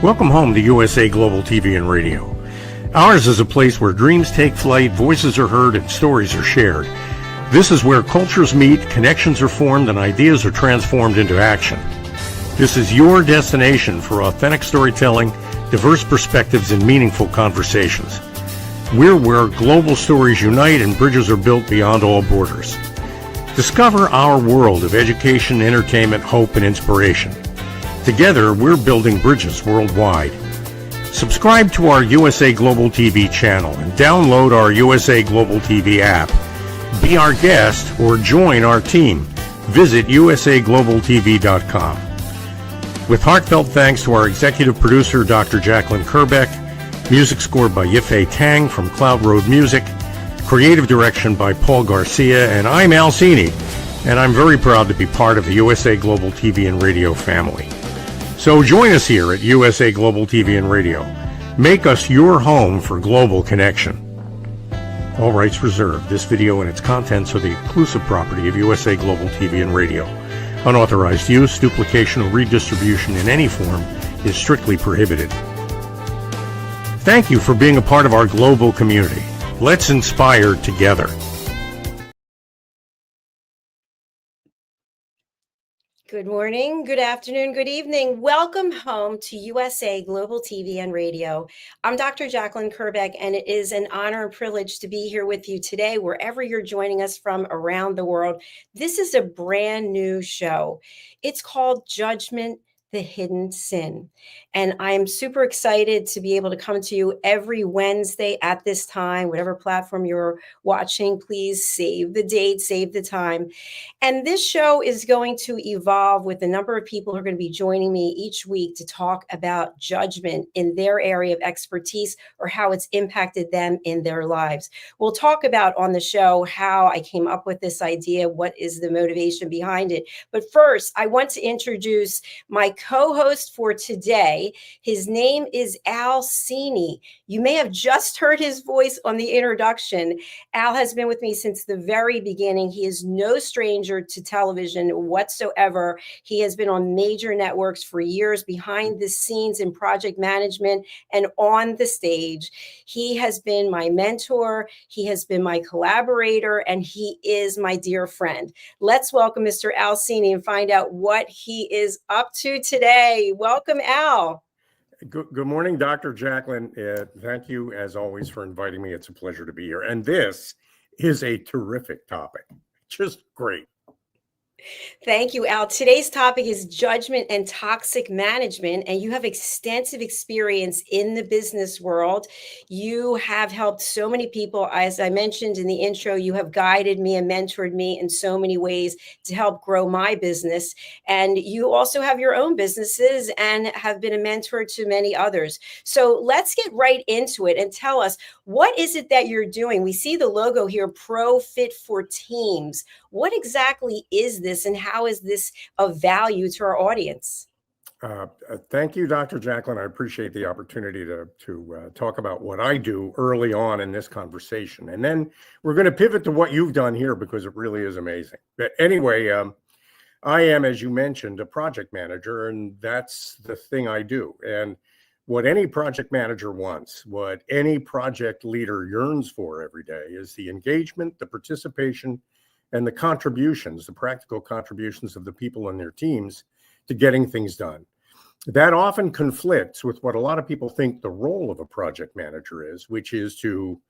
Welcome home to USA Global TV and Radio. Ours is a place where dreams take flight, voices are heard, and stories are shared. This is where cultures meet, connections are formed, and ideas are transformed into action. This is your destination for authentic storytelling, diverse perspectives, and meaningful conversations. We're where global stories unite and bridges are built beyond all borders. Discover our world of education, entertainment, hope, and inspiration. Together, we're building bridges worldwide. Subscribe to our USA Global TV channel and download our USA Global TV app. Be our guest or join our team. Visit usaglobaltv.com. With heartfelt thanks to our executive producer, Dr. Jacalyn Kerbeck, music scored by Yifei Tang from Cloud Road Music, creative direction by Paul Garcia, and I'm Al Cini, and I'm very proud to be part of the USA Global TV and Radio family. So join us here at USA Global TV and Radio. Make us your home for global connection. All rights reserved. This video and its contents are the exclusive property of USA Global TV and Radio. Unauthorized use, duplication, or redistribution in any form is strictly prohibited. Thank you for being a part of our global community. Let's inspire together. Good morning, good afternoon, good evening. Welcome home to USA Global TV and Radio. I'm Dr. Jacalyn Kerbeck, and it is an honor and privilege to be here with you today, wherever you're joining us from around the world. This is a brand new show. It's called Judgment, the Hidden Sin. And I'm super excited to be able to come to you every Wednesday at this time, whatever platform you're watching, please save the date, save the time. And this show is going to evolve with a number of people who are going to be joining me each week to talk about judgment in their area of expertise or how it's impacted them in their lives. We'll talk about on the show how I came up with this idea, what is the motivation behind it. But first, I want to introduce my co-host for today. His name is Al Cini. You may have just heard his voice on the introduction. Al has been with me since the very beginning. He is no stranger to television whatsoever. He has been on major networks for years, behind the scenes in project management and on the stage. He has been my mentor. He has been my collaborator, and he is my dear friend. Let's welcome Mr. Al Cini and find out what he is up to today. Welcome, Al. Good morning, Dr. Jacalyn. Thank you, as always, for inviting me. It's a pleasure to be here. And this is a terrific topic. Just great. Thank you, Al. Today's topic is judgment and toxic management, and you have extensive experience in the business world. You have helped so many people. As I mentioned in the intro, you have guided me and mentored me in so many ways to help grow my business. And you also have your own businesses and have been a mentor to many others. So let's get right into it and tell us, what is it that you're doing? We see the logo here, Pro Fit for Teams. What exactly is this, and how is this of value to our audience? Thank you, Dr. Jacalyn. I appreciate the opportunity to talk about what I do early on in this conversation. And then we're going to pivot to what you've done here, because it really is amazing. But anyway, I am, as you mentioned, a project manager, and that's the thing I do. And what any project manager wants, what any project leader yearns for every day, is the engagement, the participation, and the contributions, the practical contributions of the people in their teams to getting things done. That often conflicts with what a lot of people think the role of a project manager is, which is to,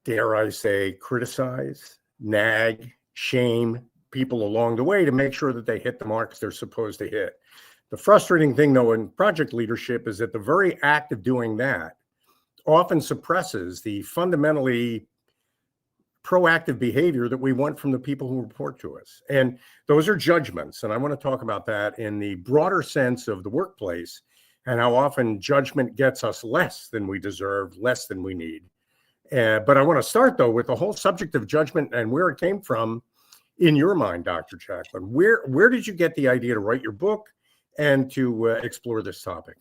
dare I say, criticize, nag, shame people along the way to make sure that they hit the marks they're supposed to hit. The frustrating thing, though, in project leadership is that the very act of doing that often suppresses the fundamentally proactive behavior that we want from the people who report to us. And those are judgments. And I want to talk about that in the broader sense of the workplace and how often judgment gets us less than we deserve, less than we need. But I want to start, though, with the whole subject of judgment and where it came from in your mind, Dr. Jacalyn. Where did you get the idea to write your book and to explore this topic?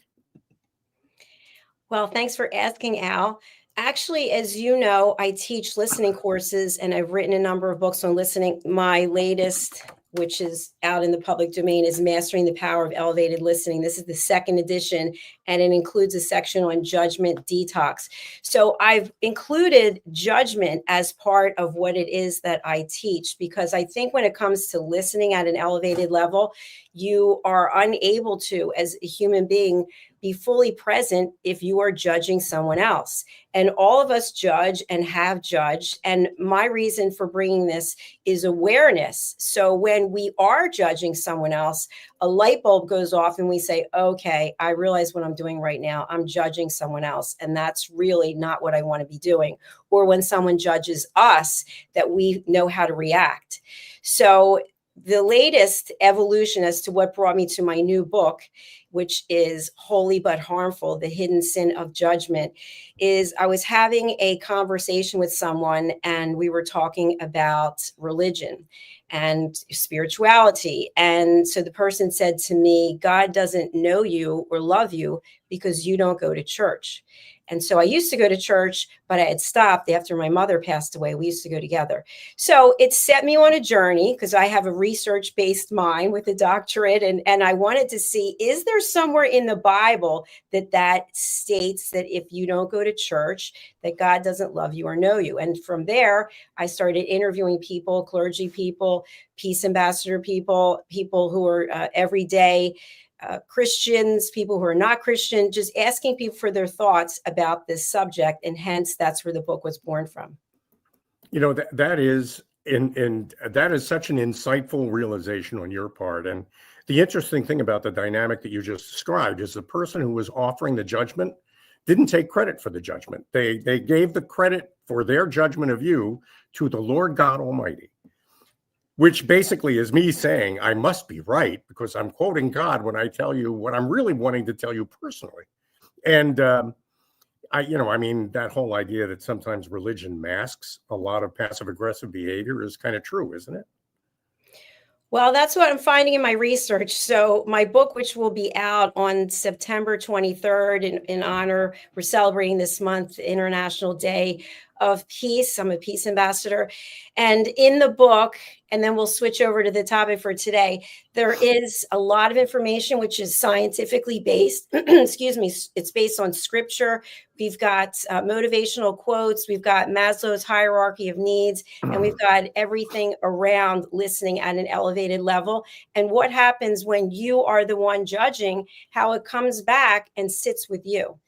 Well, thanks for asking, Al. Actually, as you know, I teach listening courses, and I've written a number of books on listening. My latest which is out in the public domain, is Mastering the Power of Elevated Listening. This is the second edition, and it includes a section on judgment detox. So I've included judgment as part of what it is that I teach, because I think when it comes to listening at an elevated level, you are unable to, as a human being, be fully present if you are judging someone else. And all of us judge and have judged. And my reason for bringing this is awareness. So when we are judging someone else, a light bulb goes off and we say, okay, I realize what I'm doing right now. I'm judging someone else. And that's really not what I want to be doing. Or when someone judges us, that we know how to react. So the latest evolution as to what brought me to my new book, which is Holy But Harmful, The Hidden Sin of Judgment, is I was having a conversation with someone and we were talking about religion and spirituality. And so the person said to me, God doesn't know you or love you because you don't go to church. And so I used to go to church, but I had stopped after my mother passed away. We used to go together. So it set me on a journey because I have a research-based mind with a doctorate. And I wanted to see, is there somewhere in the Bible that states that if you don't go to church, that God doesn't love you or know you? And from there, I started interviewing people, clergy people, peace ambassador people, people who are everyday Christians, people who are not Christian, just asking people for their thoughts about this subject. And hence, that's where the book was born from. You know, that is such an insightful realization on your part. And the interesting thing about the dynamic that you just described is the person who was offering the judgment didn't take credit for the judgment. They gave the credit for their judgment of you to the Lord God Almighty, which basically is me saying I must be right because I'm quoting God when I tell you what I'm really wanting to tell you personally. And that whole idea that sometimes religion masks a lot of passive aggressive behavior is kind of true, isn't it? Well, that's what I'm finding in my research. So my book, which will be out on September 23rd in honor, we're celebrating this month, International Day of Peace. I'm a peace ambassador. And in the book, and then we'll switch over to the topic for today, there is a lot of information which is scientifically based. Excuse me. It's based on scripture. We've got motivational quotes. We've got Maslow's hierarchy of needs. And we've got everything around listening at an elevated level. And what happens when you are the one judging, how it comes back and sits with you.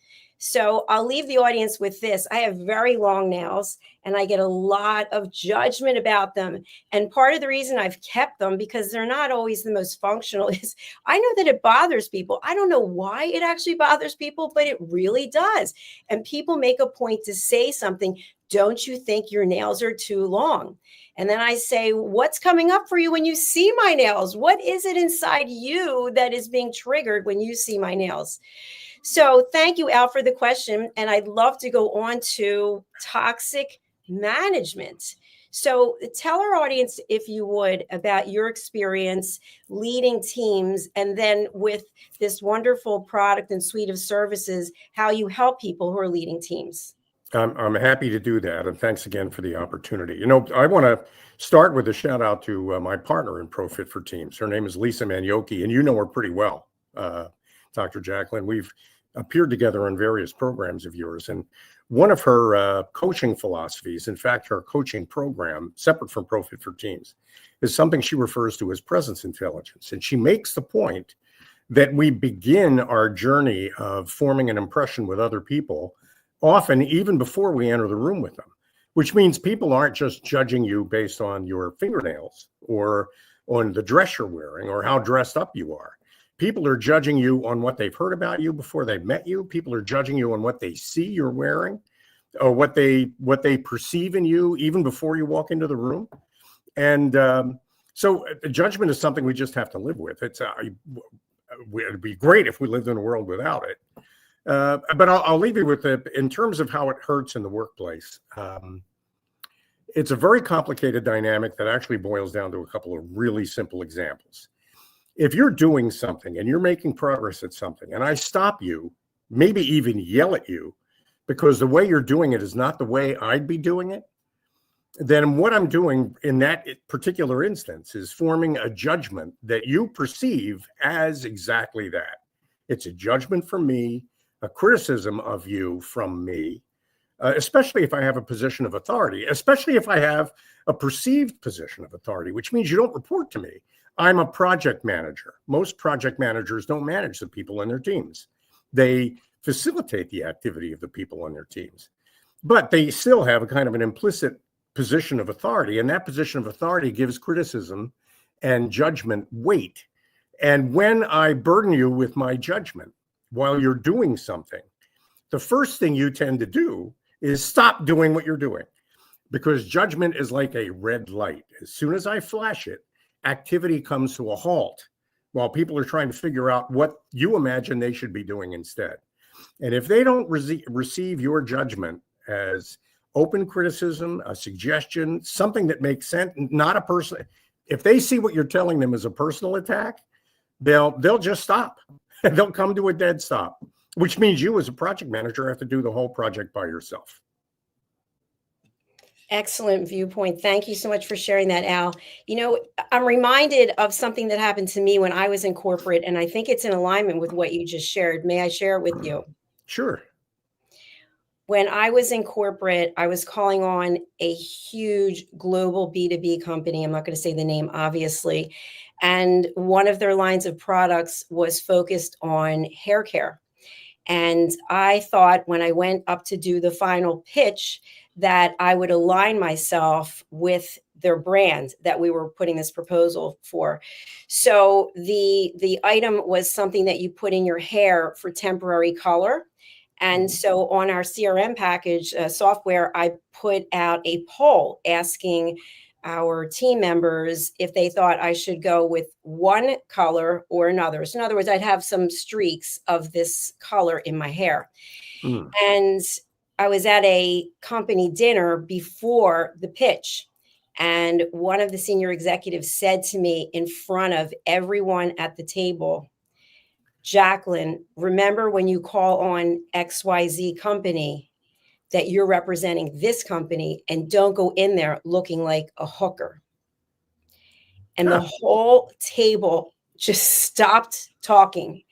So I'll leave the audience with this. I have very long nails and I get a lot of judgment about them. And part of the reason I've kept them, because they're not always the most functional, is I know that it bothers people. I don't know why it actually bothers people, but it really does. And people make a point to say something. Don't you think your nails are too long? And then I say, what's coming up for you when you see my nails? What is it inside you that is being triggered when you see my nails? So thank you, Al, for the question. And I'd love to go on to toxic management. So tell our audience, if you would, about your experience leading teams, and then with this wonderful product and suite of services, how you help people who are leading teams. I'm happy to do that. And thanks again for the opportunity. You know, I want to start with a shout out to my partner in ProFit for Teams. Her name is Lisa Manioki, and you know her pretty well, Dr. Jacalyn. We've appeared together on various programs of yours. And one of her coaching philosophies, in fact, her coaching program, separate from ProFit for Teams, is something she refers to as presence intelligence. And she makes the point that we begin our journey of forming an impression with other people often even before we enter the room with them, which means people aren't just judging you based on your fingernails or on the dress you're wearing or how dressed up you are. People are judging you on what they've heard about you before they've met you. People are judging you on what they see you're wearing or what they perceive in you even before you walk into the room. And so judgment is something we just have to live with. It'd be great if we lived in a world without it. But I'll leave you with it in terms of how it hurts in the workplace. It's a very complicated dynamic that actually boils down to a couple of really simple examples. If you're doing something and you're making progress at something, and I stop you, maybe even yell at you, because the way you're doing it is not the way I'd be doing it, then what I'm doing in that particular instance is forming a judgment that you perceive as exactly that. It's a judgment from me, a criticism of you from me, especially if I have a position of authority, especially if I have a perceived position of authority, which means you don't report to me. I'm a project manager. Most project managers don't manage the people in their teams. They facilitate the activity of the people on their teams, but they still have a kind of an implicit position of authority, and that position of authority gives criticism and judgment weight. And when I burden you with my judgment while you're doing something, the first thing you tend to do is stop doing what you're doing, because judgment is like a red light. As soon as I flash it, activity comes to a halt while people are trying to figure out what you imagine they should be doing instead. And if they don't receive your judgment as open criticism, a suggestion, something that makes sense, not a person, if they see what you're telling them as a personal attack, they'll just stop. They'll come to a dead stop, which means you as a project manager have to do the whole project by yourself. Excellent viewpoint. Thank you so much for sharing that, Al. You know, I'm reminded of something that happened to me when I was in corporate, and I think it's in alignment with what you just shared. May I share it with you? Sure. When I was in corporate, I was calling on a huge global B2B company. I'm not going to say the name, obviously. And one of their lines of products was focused on hair care. And I thought when I went up to do the final pitch that I would align myself with their brand that we were putting this proposal for. So the item was something that you put in your hair for temporary color. And so on our CRM package software, I put out a poll asking our team members if they thought I should go with one color or another. So in other words, I'd have some streaks of this color in my hair. And I was at a company dinner before the pitch. And one of the senior executives said to me in front of everyone at the table, Jacalyn, remember when you call on XYZ company that you're representing this company, and don't go in there looking like a hooker. And the whole table just stopped talking.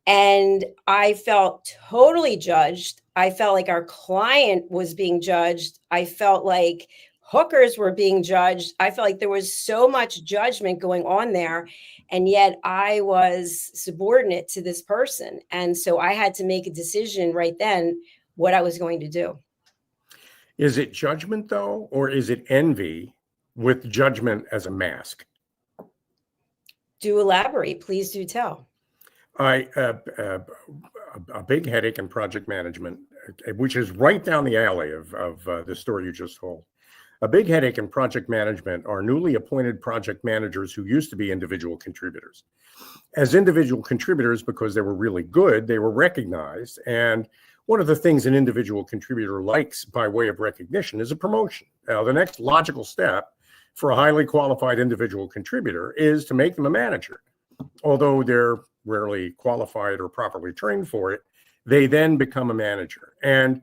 And I felt totally judged. I felt like our client was being judged. I felt like hookers were being judged. I felt like there was so much judgment going on there. And yet I was subordinate to this person. And so I had to make a decision right then what I was going to do. Is it judgment, though, or is it envy with judgment as a mask? Do elaborate. Please do tell. A big headache in project management, which is right down the alley of the story you just told. A big headache in project management are newly appointed project managers who used to be individual contributors. As individual contributors, because they were really good, they were recognized. And one of the things an individual contributor likes by way of recognition is a promotion. Now, the next logical step for a highly qualified individual contributor is to make them a manager. Although they're rarely qualified or properly trained for it, they then become a manager. And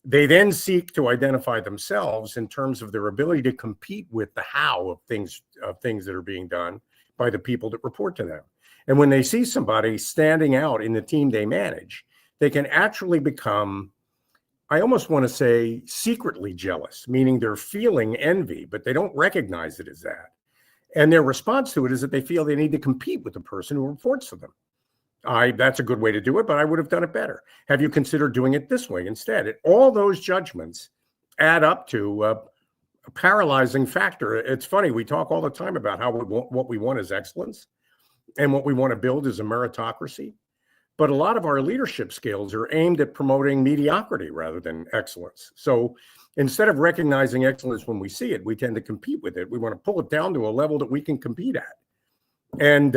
they then seek to identify themselves in terms of their ability to compete with the how of things that are being done by the people that report to them. And when they see somebody standing out in the team they manage, they can actually become, I almost want to say, secretly jealous, meaning they're feeling envy, but they don't recognize it as that. And their response to it is that they feel they need to compete with the person who reports to them. That's a good way to do it, but I would have done it better. Have you considered doing it this way instead? All those judgments add up to a paralyzing factor. It's funny, we talk all the time about how what we want is excellence, and what we want to build is a meritocracy. But a lot of our leadership skills are aimed at promoting mediocrity rather than excellence. So instead of recognizing excellence when we see it, we tend to compete with it. We want to pull it down to a level that we can compete at. And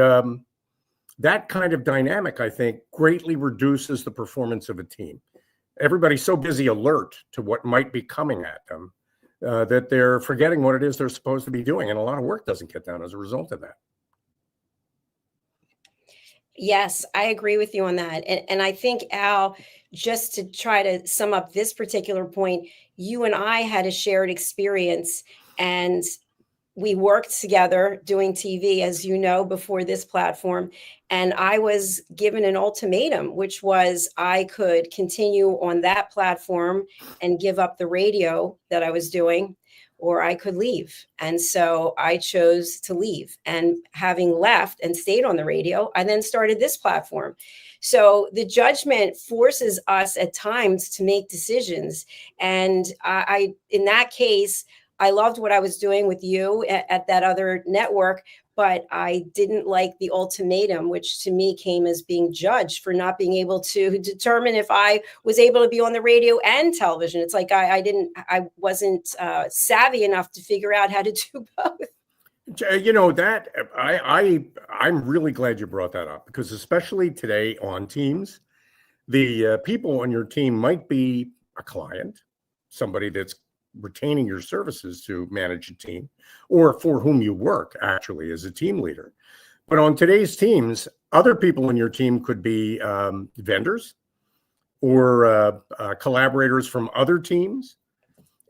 that kind of dynamic, I think, greatly reduces the performance of a team. Everybody's so busy alert to what might be coming at them that they're forgetting what it is they're supposed to be doing. And a lot of work doesn't get done as a result of that. Yes, I agree with you on that. And I think, Al, just to try to sum up this particular point, you and I had a shared experience, and we worked together doing TV, as you know, before this platform. And I was given an ultimatum, which was I could continue on that platform and give up the radio that I was doing, or I could leave. And so I chose to leave. And having left and stayed on the radio, I then started this platform. So the judgment forces us at times to make decisions. And in that case, I loved what I was doing with you at that other network, but I didn't like the ultimatum, which to me came as being judged for not being able to determine if I was able to be on the radio and television. It's like I wasn't savvy enough to figure out how to do both. You know that I'm really glad you brought that up, because especially today on teams, the people on your team might be a client, somebody that's retaining your services to manage a team, or for whom you work actually as a team leader. But on today's teams, other people in your team could be vendors or collaborators from other teams.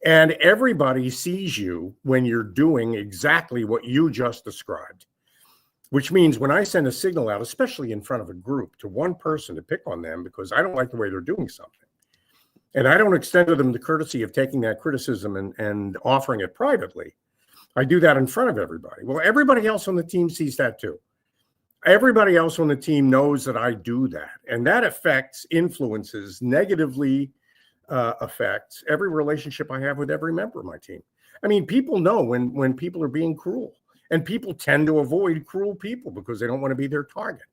And everybody sees you when you're doing exactly what you just described, which means when I send a signal out, especially in front of a group, to one person to pick on them because I don't like the way they're doing something, and I don't extend to them the courtesy of taking that criticism and offering it privately, I do that in front of everybody. Well, everybody else on the team sees that too. Everybody else on the team knows that I do that. And that influences, negatively affects every relationship I have with every member of my team. I mean, people know when people are being cruel, and people tend to avoid cruel people because they don't want to be their target.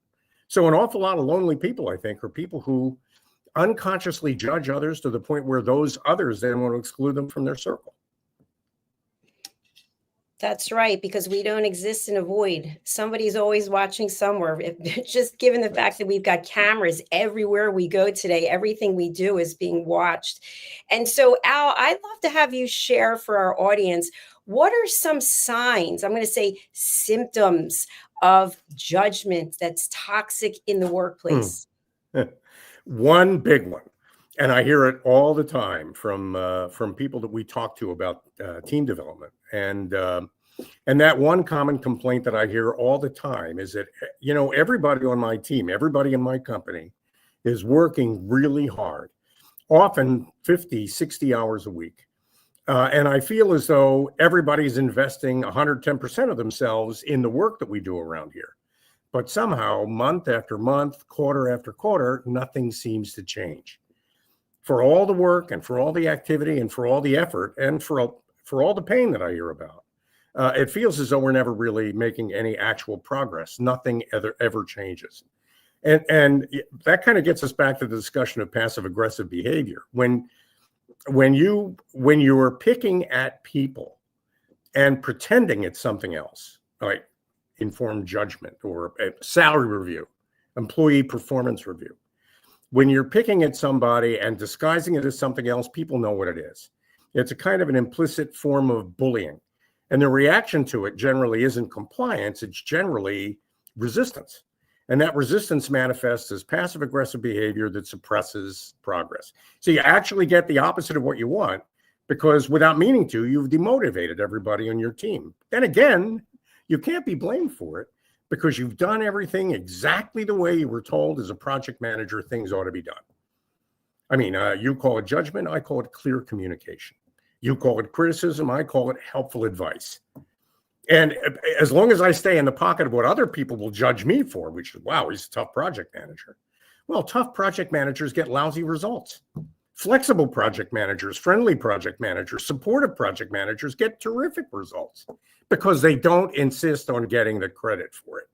So an awful lot of lonely people, I think, are people who unconsciously judge others to the point where those others then want to exclude them from their circle. That's right, because we don't exist in a void. Somebody's always watching somewhere. Just given the fact that we've got cameras everywhere we go today, everything we do is being watched. And so, Al, I'd love to have you share for our audience, what are some signs, I'm going to say symptoms of judgment that's toxic in the workplace? One big one, and I hear it all the time from people that we talk to about team development, and that one common complaint that I hear all the time is that, you know, everybody on my team, everybody in my company is working really hard, often 50, 60 hours a week, and I feel as though everybody's investing 110% of themselves in the work that we do around here. But somehow, month after month, quarter after quarter, nothing seems to change. For all the work and for all the activity and for all the effort and for all the pain that I hear about, it feels as though we're never really making any actual progress. Nothing ever changes. And that kind of gets us back to the discussion of passive aggressive behavior. When you're picking at people and pretending it's something else, like informed judgment or a salary review, employee performance review. When you're picking at somebody and disguising it as something else, people know what it is. It's a kind of an implicit form of bullying. And the reaction to it generally isn't compliance, it's generally resistance. And that resistance manifests as passive aggressive behavior that suppresses progress. So you actually get the opposite of what you want, because without meaning to, you've demotivated everybody on your team. Then again, you can't be blamed for it because you've done everything exactly the way you were told as a project manager things ought to be done. I mean, you call it judgment, I call it clear communication. You call it criticism, I call it helpful advice. And as long as I stay in the pocket of what other people will judge me for, which is, wow, he's a tough project manager. Well, tough project managers get lousy results. Flexible project managers, friendly project managers, supportive project managers get terrific results because they don't insist on getting the credit for it.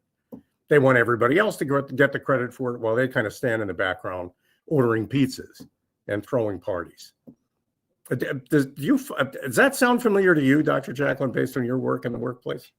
They want everybody else to get the credit for it while they kind of stand in the background ordering pizzas and throwing parties. Does that sound familiar to you, Dr. Jacalyn, based on your work in the workplace?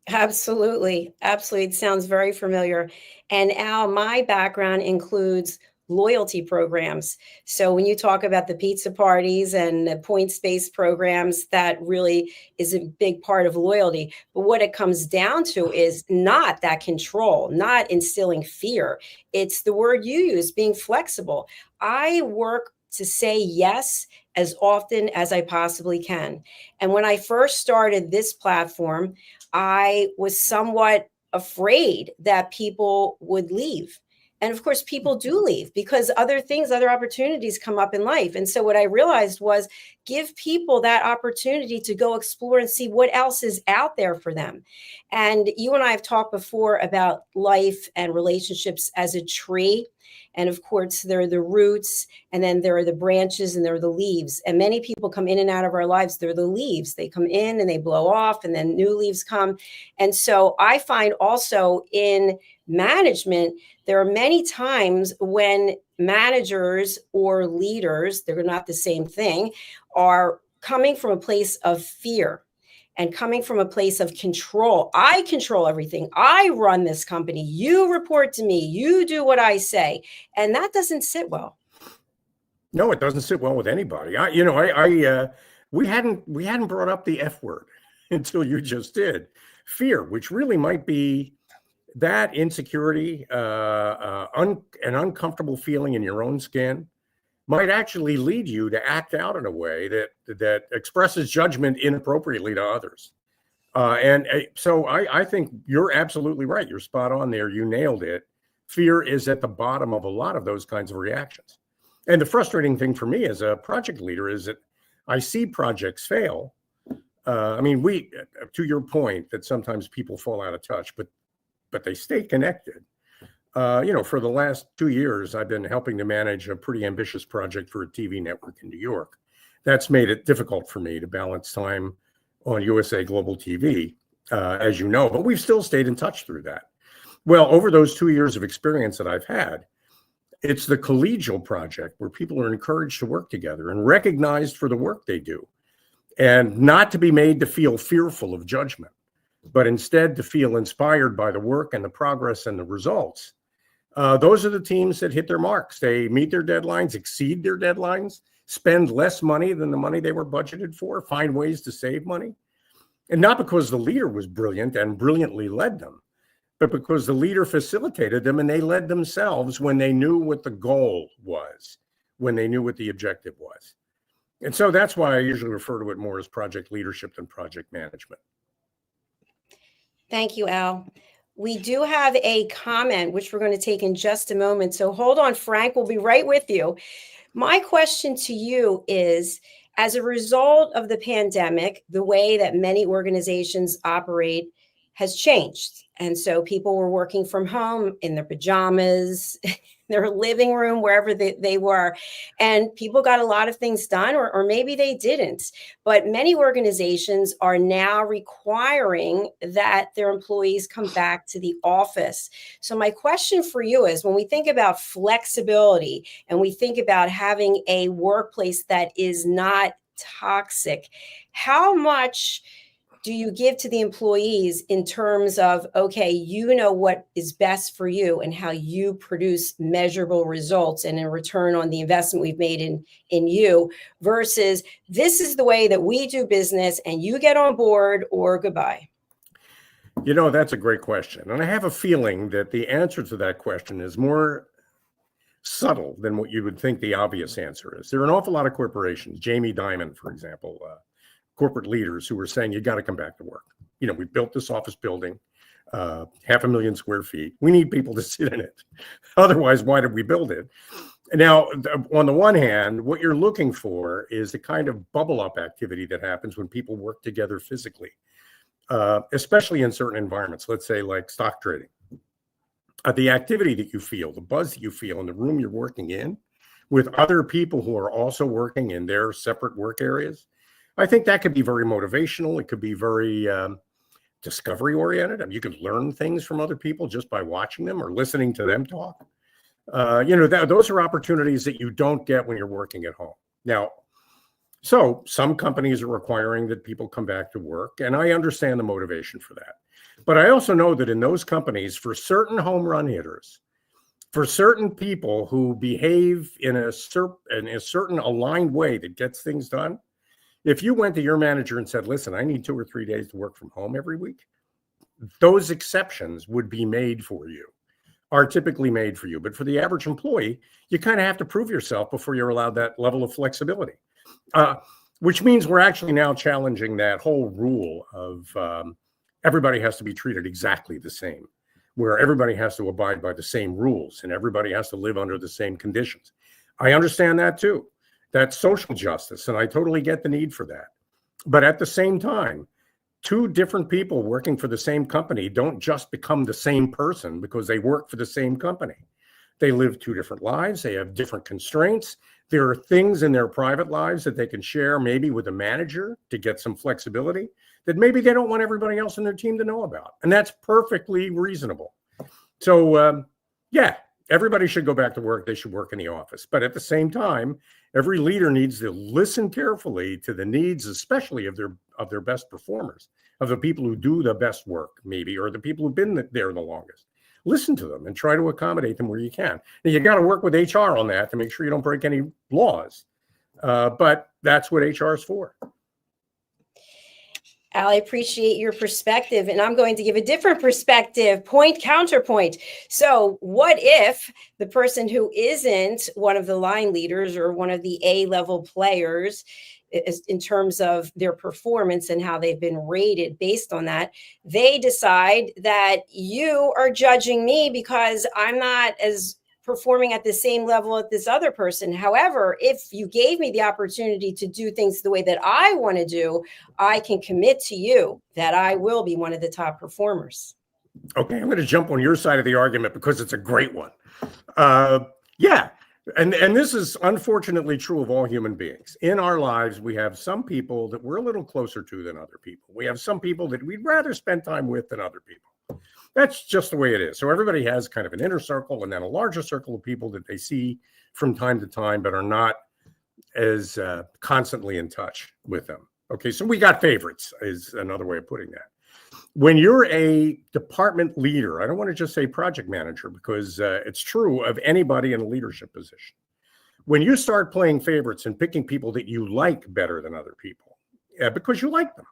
Absolutely. Absolutely. It sounds very familiar. And Al, my background includes loyalty programs. So when you talk about the pizza parties and the points-based programs, that really is a big part of loyalty. But what it comes down to is not that control, not instilling fear. It's the word you use, being flexible. I work to say yes as often as I possibly can. And when I first started this platform, I was somewhat afraid that people would leave. And of course, people do leave because other things, other opportunities come up in life. And so what I realized was give people that opportunity to go explore and see what else is out there for them. And you and I have talked before about life and relationships as a tree. And of course, there are the roots, and then there are the branches, and there are the leaves. And many people come in and out of our lives. They're the leaves. They come in and they blow off, and then new leaves come. And so I find also in management, there are many times when managers or leaders, they're not the same thing, are coming from a place of fear and coming from a place of control. I control everything. I run this company. You report to me. You do what I say. And that doesn't sit well. No, it doesn't sit well with anybody. We hadn't brought up the F word until you just did. Fear, which really might be that insecurity, an uncomfortable feeling in your own skin, might actually lead you to act out in a way that expresses judgment inappropriately to others. So I think you're absolutely right. You're spot on there. You nailed it. Fear is at the bottom of a lot of those kinds of reactions. And the frustrating thing for me as a project leader is that I see projects fail. To your point that sometimes people fall out of touch, but they stay connected. For the last 2 years, I've been helping to manage a pretty ambitious project for a TV network in New York. That's made it difficult for me to balance time on USA Global TV, as you know, but we've still stayed in touch through that. Well, over those 2 years of experience that I've had, it's the collegial project where people are encouraged to work together and recognized for the work they do, and not to be made to feel fearful of judgment, but instead to feel inspired by the work and the progress and the results. Those are the teams that hit their marks. They meet their deadlines, exceed their deadlines, spend less money than the money they were budgeted for, find ways to save money. And not because the leader was brilliant and brilliantly led them, but because the leader facilitated them and they led themselves when they knew what the goal was, when they knew what the objective was. And so that's why I usually refer to it more as project leadership than project management. Thank you, Al. We do have a comment, which we're going to take in just a moment. So hold on, Frank. We'll be right with you. My question to you is, as a result of the pandemic, the way that many organizations operate has changed. And so people were working from home in their pajamas, their living room, wherever they were. And people got a lot of things done, or maybe they didn't. But many organizations are now requiring that their employees come back to the office. So my question for you is, when we think about flexibility and we think about having a workplace that is not toxic, how much do you give to the employees in terms of, okay, you know what is best for you and how you produce measurable results and in return on the investment we've made in you, versus this is the way that we do business and you get on board or goodbye? That's a great question. And I have a feeling that the answer to that question is more subtle than what you would think the obvious answer is. There are an awful lot of corporations, Jamie Dimon, for example, corporate leaders who were saying, you got to come back to work. We built this office building, 500,000 square feet. We need people to sit in it. Otherwise, why did we build it? Now, on the one hand, what you're looking for is the kind of bubble up activity that happens when people work together physically, especially in certain environments, let's say like stock trading. The activity that you feel, the buzz that you feel in the room you're working in with other people who are also working in their separate work areas, I think that could be very motivational. It could be very discovery oriented. I mean, you could learn things from other people just by watching them or listening to them talk. Those are opportunities that you don't get when you're working at home. Now, so some companies are requiring that people come back to work, and I understand the motivation for that. But I also know that in those companies, for certain home run hitters, For certain people who behave in a certain aligned way that gets things done, if you went to your manager and said, listen, I need 2 or 3 days to work from home every week, those exceptions would be made for you, are typically made for you. But for the average employee, you kind of have to prove yourself before you're allowed that level of flexibility, which means we're actually now challenging that whole rule of everybody has to be treated exactly the same, where everybody has to abide by the same rules and everybody has to live under the same conditions. I understand that too. That's social justice, and I totally get the need for that. But at the same time, 2 different people working for the same company don't just become the same person because they work for the same company. They live 2 different lives. They have different constraints. There are things in their private lives that they can share maybe with a manager to get some flexibility that maybe they don't want everybody else in their team to know about. And that's perfectly reasonable. So, yeah, everybody should go back to work. They should work in the office. But at the same time, every leader needs to listen carefully to the needs, especially of their best performers, of the people who do the best work, maybe, or the people who've been there the longest. Listen to them and try to accommodate them where you can. And you got to work with HR on that to make sure you don't break any laws. But that's what HR is for. Al, I appreciate your perspective, and I'm going to give a different perspective, counterpoint. So what if the person who isn't one of the line leaders or one of the A-level players in terms of their performance and how they've been rated based on that, they decide that you are judging me because I'm not as performing at the same level as this other person. However, if you gave me the opportunity to do things the way that I want to do, I can commit to you that I will be one of the top performers. Okay, I'm going to jump on your side of the argument because it's a great one. Yeah, and this is unfortunately true of all human beings. In our lives, we have some people that we're a little closer to than other people. We have some people that we'd rather spend time with than other people. That's just the way it is. So everybody has kind of an inner circle and then a larger circle of people that they see from time to time, but are not as constantly in touch with them. Okay, so we got favorites is another way of putting that. When you're a department leader, I don't want to just say project manager because it's true of anybody in a leadership position. When you start playing favorites and picking people that you like better than other people, because you like them,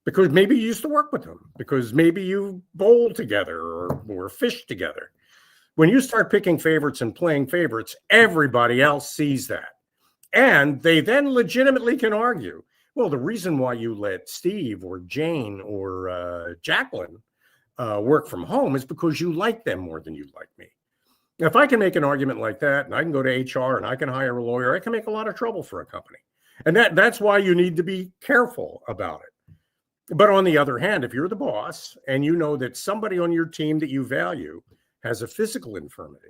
because maybe you used to work with them, because maybe you bowl together or fish together. When you start picking favorites and playing favorites, everybody else sees that. And they then legitimately can argue, well, the reason why you let Steve or Jane or Jacalyn work from home is because you like them more than you like me. Now, if I can make an argument like that, and I can go to HR and I can hire a lawyer, I can make a lot of trouble for a company. And that's why you need to be careful about it. But on the other hand, if you're the boss and you know that somebody on your team that you value has a physical infirmity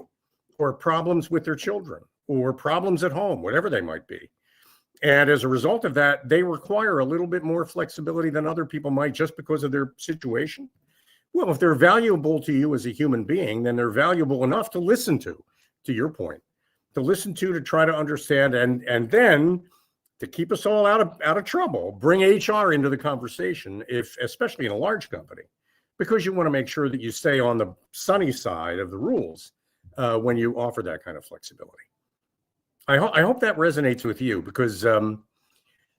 or problems with their children or problems at home, whatever they might be, and as a result of that, they require a little bit more flexibility than other people might just because of their situation. Well, if they're valuable to you as a human being, then they're valuable enough to listen to your point, to listen to try to understand, and then to keep us all out of trouble, bring HR into the conversation, especially in a large company, because you want to make sure that you stay on the sunny side of the rules when you offer that kind of flexibility. I hope that resonates with you because,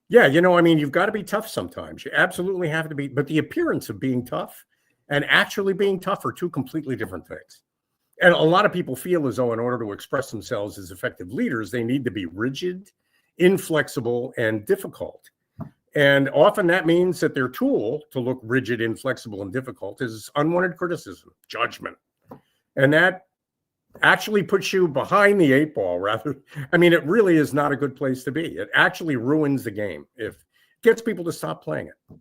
yeah, you've got to be tough sometimes. You absolutely have to be. But the appearance of being tough and actually being tough are 2 completely different things. And a lot of people feel as though in order to express themselves as effective leaders, they need to be rigid, inflexible, and difficult. And often that means that their tool to look rigid, inflexible, and difficult is unwanted criticism, judgment. And that actually puts you behind the 8 ball it really is not a good place to be. It actually ruins the game if it gets people to stop playing it.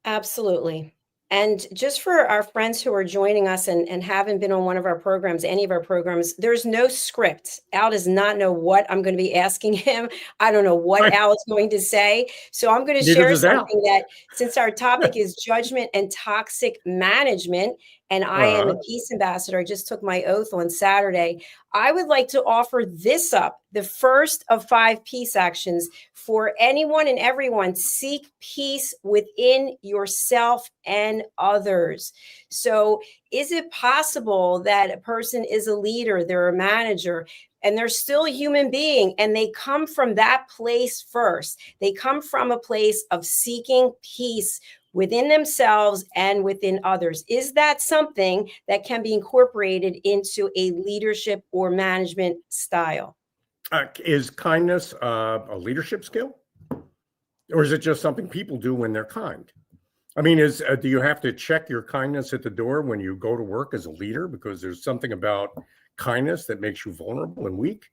Absolutely. And just for our friends who are joining us and haven't been on one of our programs, any of our programs, there's no script. Al does not know what I'm going to be asking him. I don't know what Right. Al is going to say. So I'm going to share something that, since our topic is judgment and toxic management, and I am a peace ambassador. I just took my oath on Saturday. I would like to offer this up, the first of 5 peace actions for anyone and everyone. Seek peace within yourself and others. So is it possible that a person is a leader, they're a manager, and they're still a human being, and they come from that place first? They come from a place of seeking peace within themselves and within others. Is that something that can be incorporated into a leadership or management style? Is kindness a leadership skill? Or is it just something people do when they're kind? I mean, do you have to check your kindness at the door when you go to work as a leader because there's something about kindness that makes you vulnerable and weak?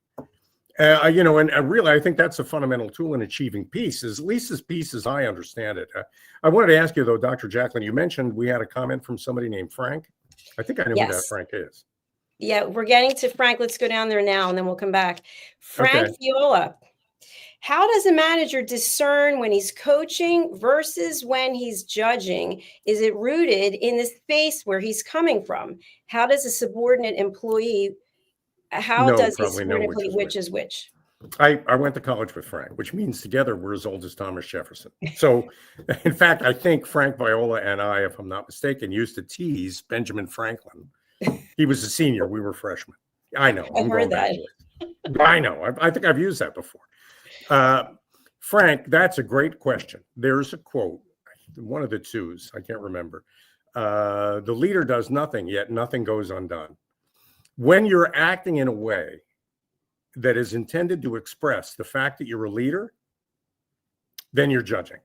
And really, I think that's a fundamental tool in achieving peace, at least as peace as I understand it. I wanted to ask you, though, Dr. Jacalyn, you mentioned we had a comment from somebody named Frank. I think I know who that Frank is. Yeah, we're getting to Frank. Let's go down there now, and then we'll come back. Frank Viola. How does a manager discern when he's coaching versus when he's judging? Is it rooted in the space where he's coming from? How does a subordinate employee, which is which? I went to college with Frank, which means together we're as old as Thomas Jefferson. So, in fact, I think Frank Viola and I, if I'm not mistaken, used to tease Benjamin Franklin. He was a senior. We were freshmen. I know. I've heard that. I know. I think I've used that before. Frank, that's a great question. There's a quote, one of the twos, I can't remember. The leader does nothing, yet nothing goes undone. When you're acting in a way that is intended to express the fact that you're a leader, then you're judging.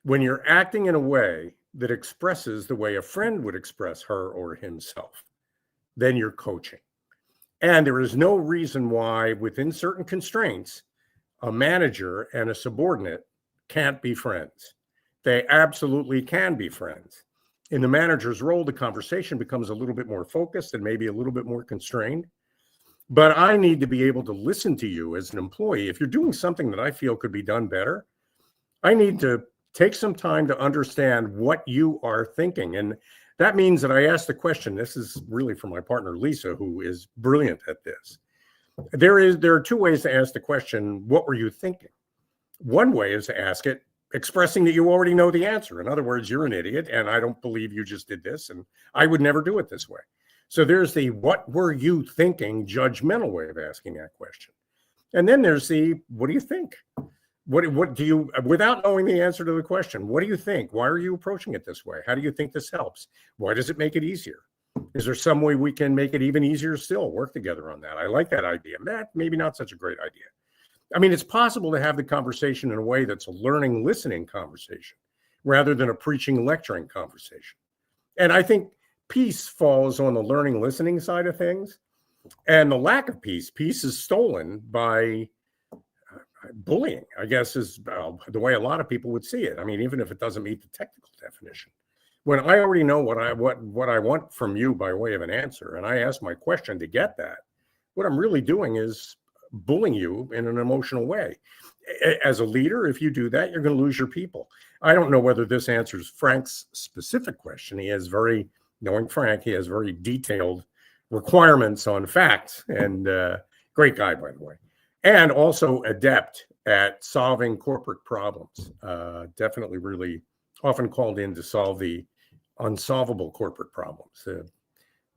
When you're acting in a way that expresses the way a friend would express her or himself, then you're coaching. And there is no reason why, within certain constraints, a manager and a subordinate can't be friends. They absolutely can be friends. In the manager's role, the conversation becomes a little bit more focused and maybe a little bit more constrained. But I need to be able to listen to you as an employee. If you're doing something that I feel could be done better, I need to take some time to understand what you are thinking. And that means that I ask the question. This is really for my partner, Lisa, who is brilliant at this. There are 2 ways to ask the question, what were you thinking? One way is to ask it expressing that you already know the answer. In other words, you're an idiot, and I don't believe you just did this, and I would never do it this way. So there's the what were you thinking judgmental way of asking that question. And then there's the what do you think? What do you, without knowing the answer to the question, what do you think? Why are you approaching it this way? How do you think this helps? Why does it make it easier? Is there some way we can make it even easier still? Work together on that. I like that idea. That maybe not such a great idea. I mean, it's possible to have the conversation in a way that's a learning, listening conversation rather than a preaching, lecturing conversation. And I think peace falls on the learning, listening side of things. And the lack of peace is stolen by bullying, I guess, is the way a lot of people would see it. I mean, even if it doesn't meet the technical definition. When I already know what I want from you by way of an answer, and I ask my question to get that, what I'm really doing is bullying you in an emotional way. As a leader, if you do that, you're going to lose your people. I don't know whether this answers Frank's specific question. Knowing Frank, he has very detailed requirements on facts, and great guy, by the way, and also adept at solving corporate problems. Definitely really often called in to solve the unsolvable corporate problems.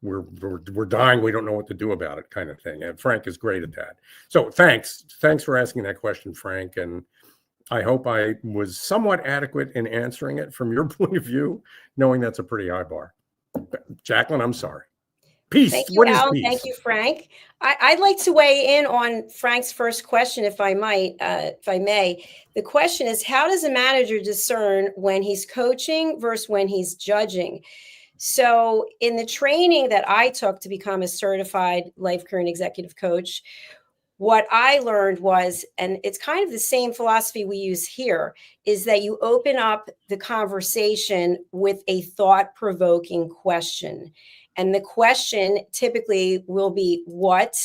We're dying, we don't know what to do about it, kind of thing. And Frank is great at that. So thanks for asking that question, Frank. And I hope I was somewhat adequate in answering it from your point of view, knowing that's a pretty high bar. Jacalyn, I'm sorry. Peace. Thank you, What is Al. peace? Thank you, Frank. I'd like to weigh in on Frank's first question, if I may. The question is, how does a manager discern when he's coaching versus when he's judging? So in the training that I took to become a certified life, career, and executive coach, what I learned was, and it's kind of the same philosophy we use here, is that you open up the conversation with a thought-provoking question. And the question typically will be what,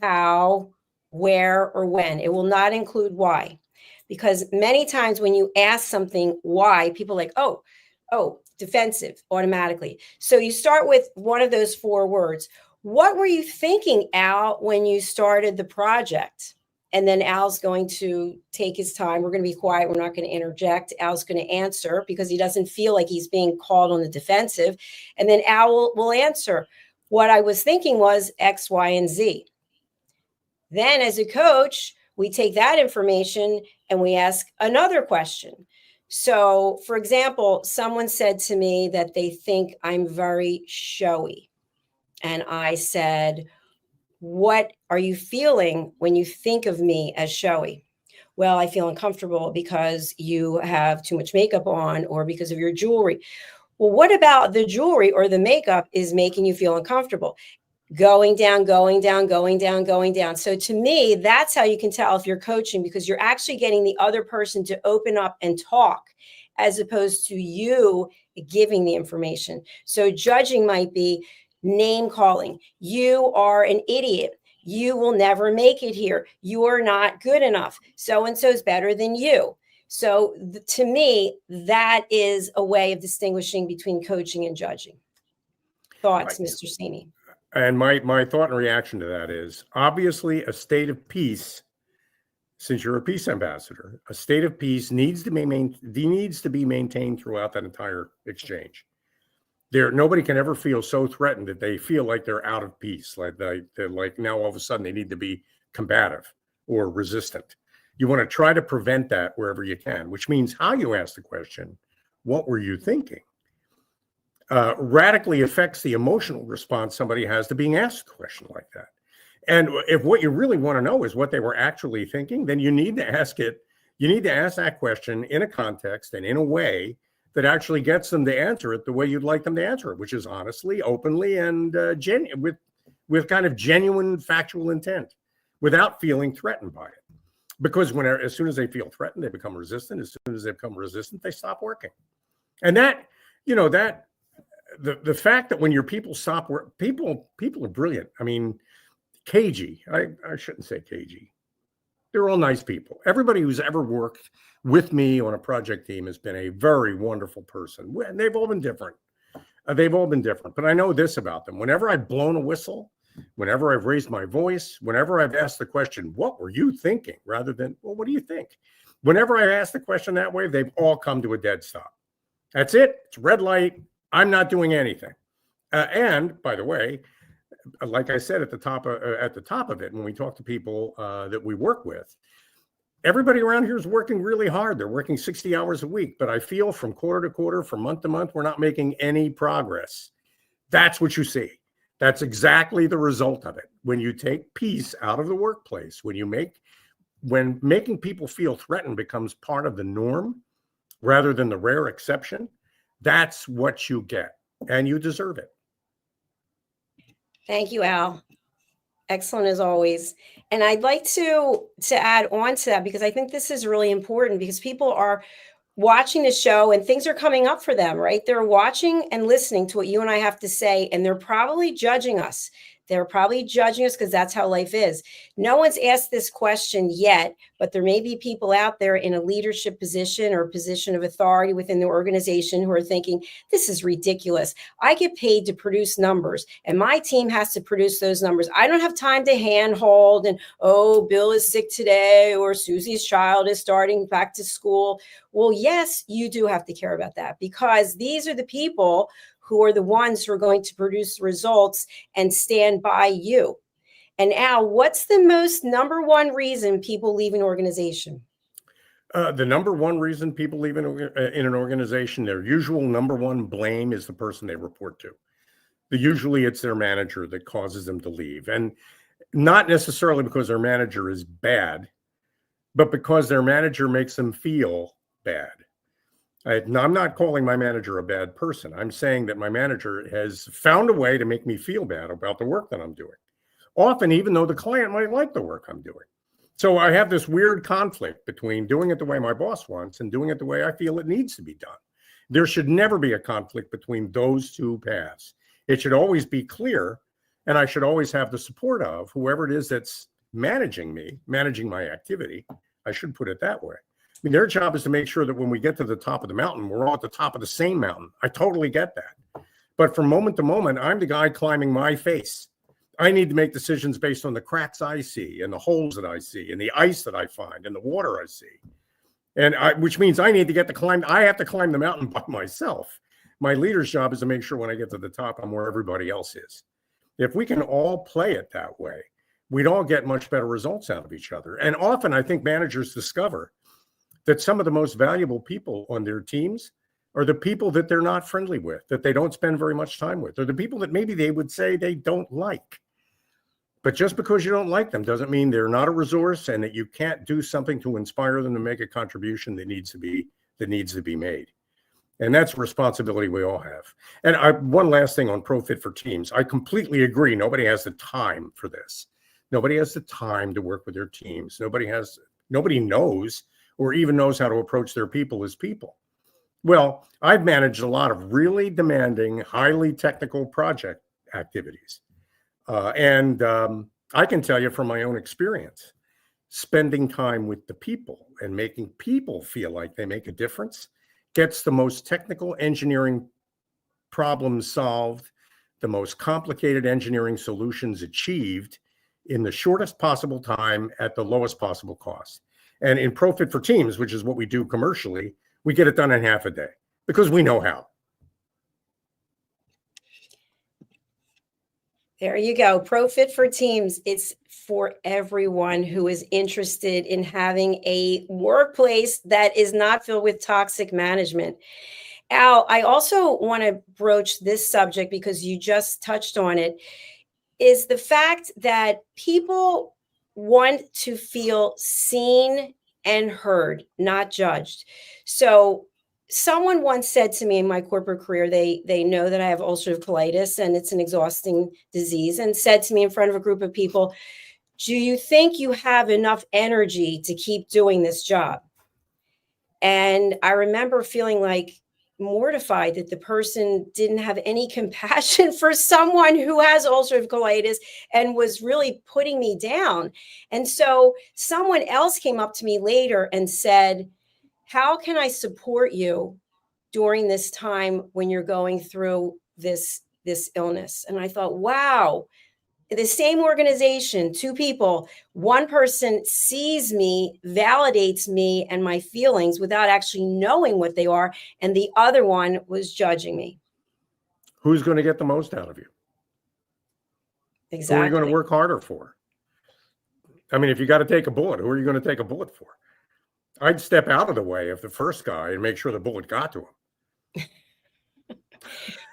how, where, or when. It will not include why. Because many times when you ask something why, people are like, oh, defensive automatically. So you start with one of those 4 words. What were you thinking, Al, when you started the project? And then Al's going to take his time. We're going to be quiet. We're not going to interject. Al's going to answer because he doesn't feel like he's being called on the defensive. And then Al will answer. What I was thinking was X, Y, and Z. Then as a coach, we take that information and we ask another question. So, for example, someone said to me that they think I'm very showy. And I said, what are you feeling when you think of me as showy? Well, I feel uncomfortable because you have too much makeup on or because of your jewelry. Well, what about the jewelry or the makeup is making you feel uncomfortable? Going down, going down, going down, going down. So to me, that's how you can tell if you're coaching, because you're actually getting the other person to open up and talk as opposed to you giving the information. So judging might be name calling. You are an idiot. You will never make it here. You are not good enough. So-and-so is better than you. So to me, that is a way of distinguishing between coaching and judging. Thoughts, Mr. Cini? And my thought and reaction to that is obviously a state of peace. Since you're a peace ambassador, a state of peace needs to be maintained throughout that entire exchange. Nobody can ever feel so threatened that they feel like they're out of peace, like now all of a sudden they need to be combative or resistant. You want to try to prevent that wherever you can, which means how you ask the question, what were you thinking, radically affects the emotional response somebody has to being asked a question like that. And if what you really want to know is what they were actually thinking, then you need to ask it. You need to ask that question in a context and in a way that actually gets them to answer it the way you'd like them to answer it, which is honestly, openly, and with kind of genuine factual intent, without feeling threatened by it. Because as soon as they feel threatened, they become resistant. As soon as they become resistant, they stop working. And that, the fact that when your people stop work, people are brilliant. I mean, cagey. I shouldn't say cagey. They're all nice people. Everybody who's ever worked with me on a project team has been a very wonderful person. They've all been different. But I know this about them. Whenever I've blown a whistle, whenever I've raised my voice, whenever I've asked the question, what were you thinking? Rather than, well, what do you think? Whenever I ask the question that way, they've all come to a dead stop. That's it. It's red light. I'm not doing anything. And by the way, like I said at the top of it, when we talk to people that we work with, everybody around here is working really hard. They're working 60 hours a week, but I feel from quarter to quarter, from month to month, we're not making any progress. That's what you see. That's exactly the result of it. When you take peace out of the workplace, when making people feel threatened becomes part of the norm rather than the rare exception, that's what you get, and you deserve it. Thank you, Al. Excellent as always. And I'd like to add on to that, because I think this is really important, because people are watching the show and things are coming up for them, right? They're watching and listening to what you and I have to say, and they're probably judging us. They're probably judging us because that's how life is. No one's asked this question yet, but there may be people out there in a leadership position or position of authority within the organization who are thinking, this is ridiculous. I get paid to produce numbers and my team has to produce those numbers. I don't have time to handhold and, oh, Bill is sick today or Susie's child is starting back to school. Well, yes, you do have to care about that, because these are the people who are the ones who are going to produce results and stand by you. And Al, what's the number one reason people leave an organization? The number one reason people leave in an organization, their usual number one blame is the person they report to. Usually it's their manager that causes them to leave. And not necessarily because their manager is bad, but because their manager makes them feel bad. I'm not calling my manager a bad person. I'm saying that my manager has found a way to make me feel bad about the work that I'm doing, often even though the client might like the work I'm doing. So I have this weird conflict between doing it the way my boss wants and doing it the way I feel it needs to be done. There should never be a conflict between those two paths. It should always be clear, and I should always have the support of whoever it is that's managing me, managing my activity. I should put it that way. mean, their job is to make sure that when we get to the top of the mountain, we're all at the top of the same mountain. I totally get that. But from moment to moment, I'm the guy climbing my face. I need to make decisions based on the cracks I see and the holes that I see and the ice that I find and the water I see. Which means I have to climb the mountain by myself. My leader's job is to make sure when I get to the top, I'm where everybody else is. If we can all play it that way, we'd all get much better results out of each other. And often I think managers discover that some of the most valuable people on their teams are the people that they're not friendly with, that they don't spend very much time with, or the people that maybe they would say they don't like. But just because you don't like them doesn't mean they're not a resource and that you can't do something to inspire them to make a contribution that needs to be made. And that's a responsibility we all have. And one last thing on ProFit for Teams. I completely agree. Nobody has the time for this. Nobody has the time to work with their teams. Nobody knows or even knows how to approach their people as people. Well, I've managed a lot of really demanding, highly technical project activities. I can tell you from my own experience, spending time with the people and making people feel like they make a difference gets the most technical engineering problems solved, the most complicated engineering solutions achieved in the shortest possible time at the lowest possible cost. And in ProFit for Teams, which is what we do commercially, we get it done in half a day because we know how. There you go. ProFit for Teams. It's for everyone who is interested in having a workplace that is not filled with toxic management. Al, I also want to broach this subject because you just touched on it, is the fact that people want to feel seen and heard, not judged. So someone once said to me in my corporate career, they know that I have ulcerative colitis and it's an exhausting disease, and said to me in front of a group of people, do you think you have enough energy to keep doing this job? And I remember feeling like mortified that the person didn't have any compassion for someone who has ulcerative colitis and was really putting me down. And so someone else came up to me later and said, how can I support you during this time when you're going through this illness? And I thought, wow, the same organization, two people, one person sees me, validates me and my feelings without actually knowing what they are, and the other one was judging me. Who's going to get the most out of you? Exactly. Who are you going to work harder for? I mean, if you got to take a bullet, who are you going to take a bullet for? I'd step out of the way of the first guy and make sure the bullet got to him.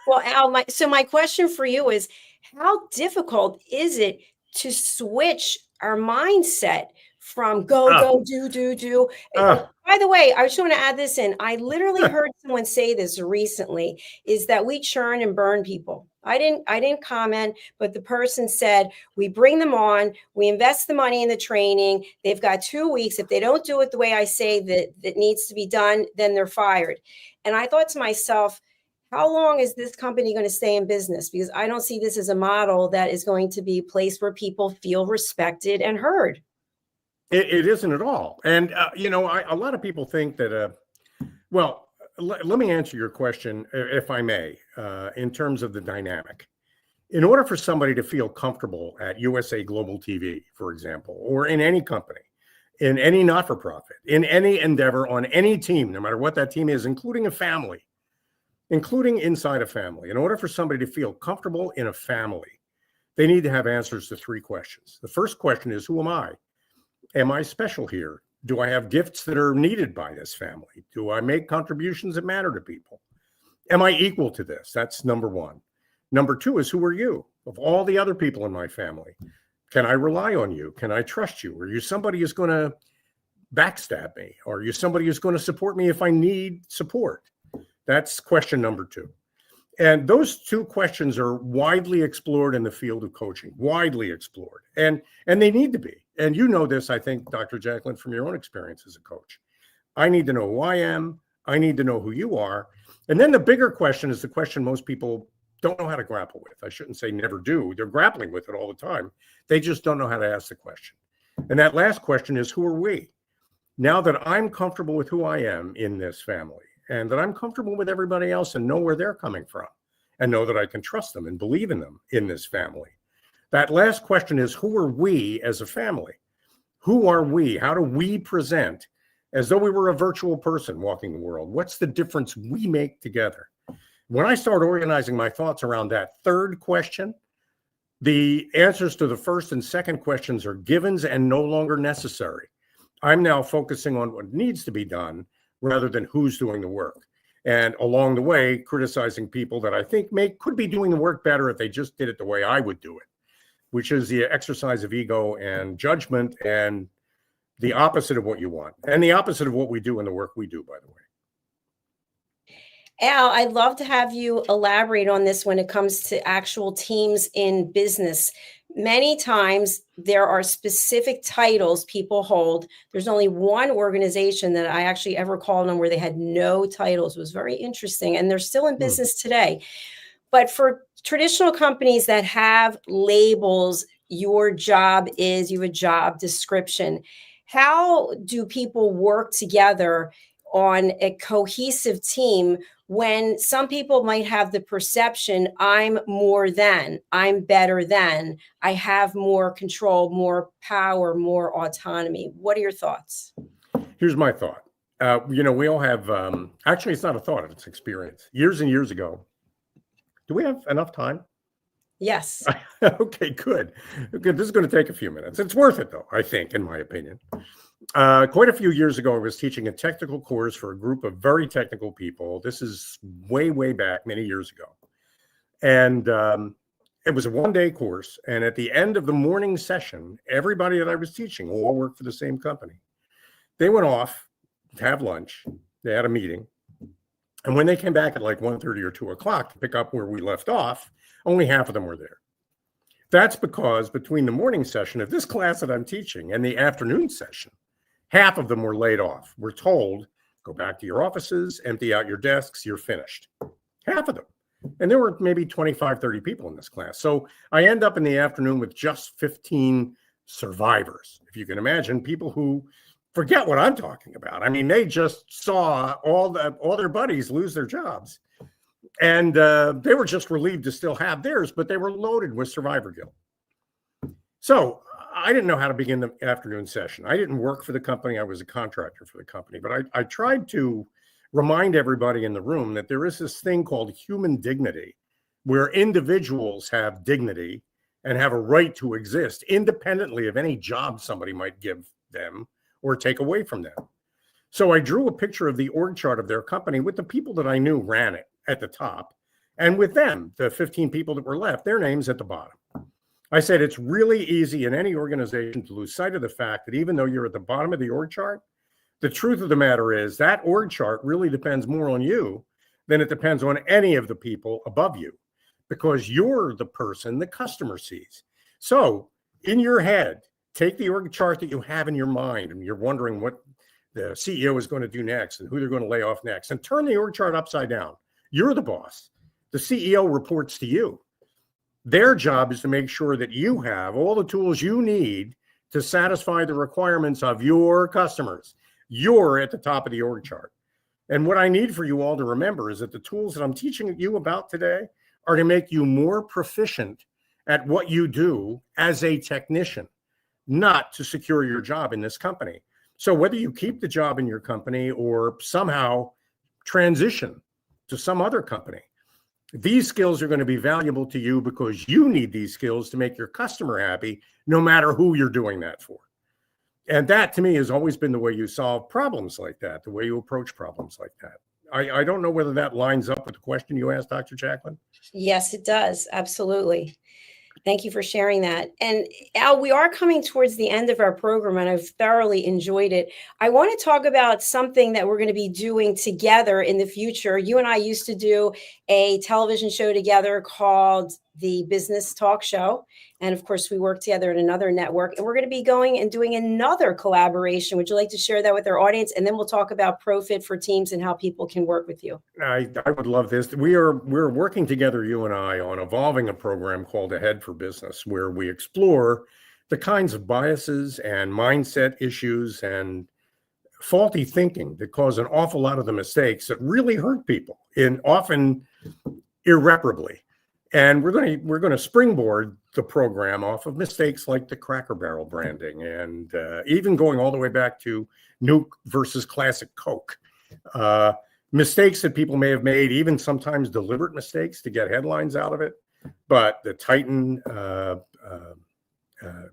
Well, Al, my question for you is, how difficult is it to switch our mindset from go, do? By the way, I just want to add this in. I literally heard someone say this recently, is that we churn and burn people. I didn't comment, but the person said, we bring them on, we invest the money in the training. They've got 2 weeks. If they don't do it the way I say that needs to be done, then they're fired. And I thought to myself, how long is this company going to stay in business? Because I don't see this as a model that is going to be a place where people feel respected and heard. It isn't at all. And, a lot of people think that, let me answer your question, if I may, in terms of the dynamic. In order for somebody to feel comfortable at USA Global TV, for example, or in any company, in any not-for-profit, in any endeavor, on any team, no matter what that team is, including a family, including inside a family, in order for somebody to feel comfortable in a family, they need to have answers to 3 questions. The first question is, who am I? Am I special here? Do I have gifts that are needed by this family? Do I make contributions that matter to people? Am I equal to this? That's number 1. Number 2 is, who are you? Of all the other people in my family, can I rely on you? Can I trust you? Are you somebody who's going to backstab me? Or are you somebody who's going to support me if I need support? That's question number 2. And those 2 questions are widely explored in the field of coaching, widely explored. And they need to be. And you know this, I think, Dr. Jacalyn, from your own experience as a coach. I need to know who I am. I need to know who you are. And then the bigger question is the question most people don't know how to grapple with. I shouldn't say never do. They're grappling with it all the time. They just don't know how to ask the question. And that last question is, who are we? Now that I'm comfortable with who I am in this family, and that I'm comfortable with everybody else and know where they're coming from, and know that I can trust them and believe in them in this family. That last question is, who are we as a family? Who are we? How do we present as though we were a virtual person walking the world? What's the difference we make together? When I start organizing my thoughts around that third question, the answers to the first and second questions are givens and no longer necessary. I'm now focusing on what needs to be done rather than who's doing the work. And along the way, criticizing people that I think could be doing the work better if they just did it the way I would do it, which is the exercise of ego and judgment, and the opposite of what you want, and the opposite of what we do in the work we do, by the way. Al, I'd love to have you elaborate on this when it comes to actual teams in business. Many times there are specific titles people hold. There's only one organization that I actually ever called on where they had no titles. It was very interesting, and they're still in business today. But for traditional companies that have labels, your job is, you have a job description. How do people work together on a cohesive team when some people might have the perception, I'm more than, I'm better than, I have more control, more power, more autonomy? What are your thoughts? Here's my thought. We all have, actually, it's not a thought, it's experience. Years and years ago, do we have enough time? Yes. Okay, good. This is going to take a few minutes. It's worth it, though, I think, in my opinion. Quite a few years ago, I was teaching a technical course for a group of very technical people. This is way, way back, many years ago. And it was a one-day course. And at the end of the morning session, everybody that I was teaching all worked for the same company. They went off to have lunch. They had a meeting. And when they came back at like 1:30 or 2 o'clock to pick up where we left off, only half of them were there. That's because between the morning session of this class that I'm teaching and the afternoon session, half of them were laid off. We're told, go back to your offices, empty out your desks, you're finished. Half of them. And there were maybe 25, 30 people in this class. So I end up in the afternoon with just 15 survivors. If you can imagine, people who forget what I'm talking about. I mean, they just saw all their buddies lose their jobs. And they were just relieved to still have theirs, but they were loaded with survivor guilt. So I didn't know how to begin the afternoon session. I didn't work for the company. I was a contractor for the company. But I tried to remind everybody in the room that there is this thing called human dignity, where individuals have dignity and have a right to exist independently of any job somebody might give them or take away from them. So I drew a picture of the org chart of their company with the people that I knew ran it at the top, and with them, the 15 people that were left, their names at the bottom. I said, it's really easy in any organization to lose sight of the fact that even though you're at the bottom of the org chart, the truth of the matter is that org chart really depends more on you than it depends on any of the people above you, because you're the person the customer sees. So in your head, take the org chart that you have in your mind, and you're wondering what the CEO is going to do next and who they're going to lay off next, and turn the org chart upside down. You're the boss. The CEO reports to you. Their job is to make sure that you have all the tools you need to satisfy the requirements of your customers. You're at the top of the org chart. And what I need for you all to remember is that the tools that I'm teaching you about today are to make you more proficient at what you do as a technician, not to secure your job in this company. So whether you keep the job in your company or somehow transition to some other company, these skills are going to be valuable to you because you need these skills to make your customer happy, no matter who you're doing that for. And that, to me, has always been the way you solve problems like that, the way you approach problems like that. I don't know whether that lines up with the question you asked, Dr. Jacalyn. Yes, it does. Absolutely. Thank you for sharing that. And Al, we are coming towards the end of our program, and I've thoroughly enjoyed it. I want to talk about something that we're going to be doing together in the future. You and I used to do a television show together called The Business Talk Show. And of course, we work together at another network, and we're going to be going and doing another collaboration. Would you like to share that with our audience? And then we'll talk about ProFit for Teams and how people can work with you. I would love this. We're working together, you and I, on evolving a program called Ahead for Business, where we explore the kinds of biases and mindset issues and faulty thinking that cause an awful lot of the mistakes that really hurt people, and often irreparably. And we're going to springboard the program off of mistakes like the Cracker Barrel branding, and even going all the way back to Nuke versus Classic Coke. Mistakes that people may have made, even sometimes deliberate mistakes to get headlines out of it. But the Titan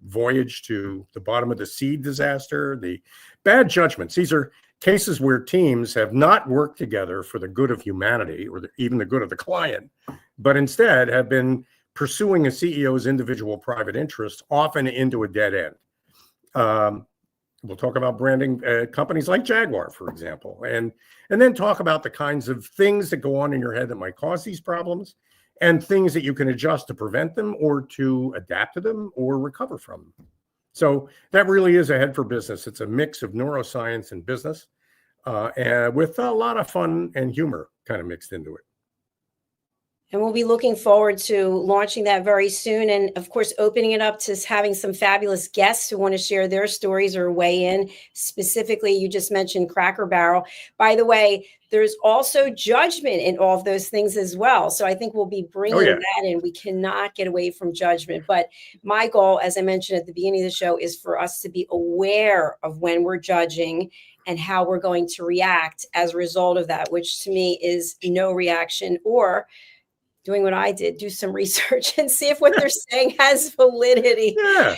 voyage to the bottom of the sea disaster, the bad judgments, these are cases where teams have not worked together for the good of humanity or even the good of the client, but instead have been pursuing a CEO's individual private interests, often into a dead end. We'll talk about branding companies like Jaguar, for example, and then talk about the kinds of things that go on in your head that might cause these problems, and things that you can adjust to prevent them or to adapt to them or recover from them. So that really is a head for business. It's a mix of neuroscience and business, and with a lot of fun and humor kind of mixed into it. And we'll be looking forward to launching that very soon. And of course, opening it up to having some fabulous guests who want to share their stories or weigh in. Specifically, you just mentioned Cracker Barrel. By the way, there's also judgment in all of those things as well. So I think we'll be bringing that in. We cannot get away from judgment. But my goal, as I mentioned at the beginning of the show, is for us to be aware of when we're judging and how we're going to react as a result of that, which to me is no reaction, or doing what I did, do some research and see if what they're saying has validity. Yeah.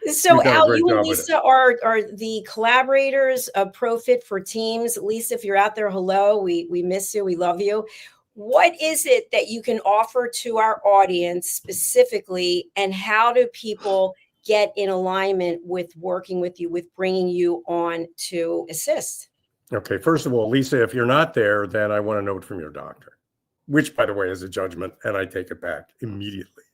So Al, you and Lisa are the collaborators of ProFit for Teams. Lisa, if you're out there, hello, we miss you, we love you. What is it that you can offer to our audience specifically, and how do people get in alignment with working with you, with bringing you on to assist? Okay, first of all, Lisa, if you're not there, then I want a note from your doctor, which, by the way, is a judgment, and I take it back immediately.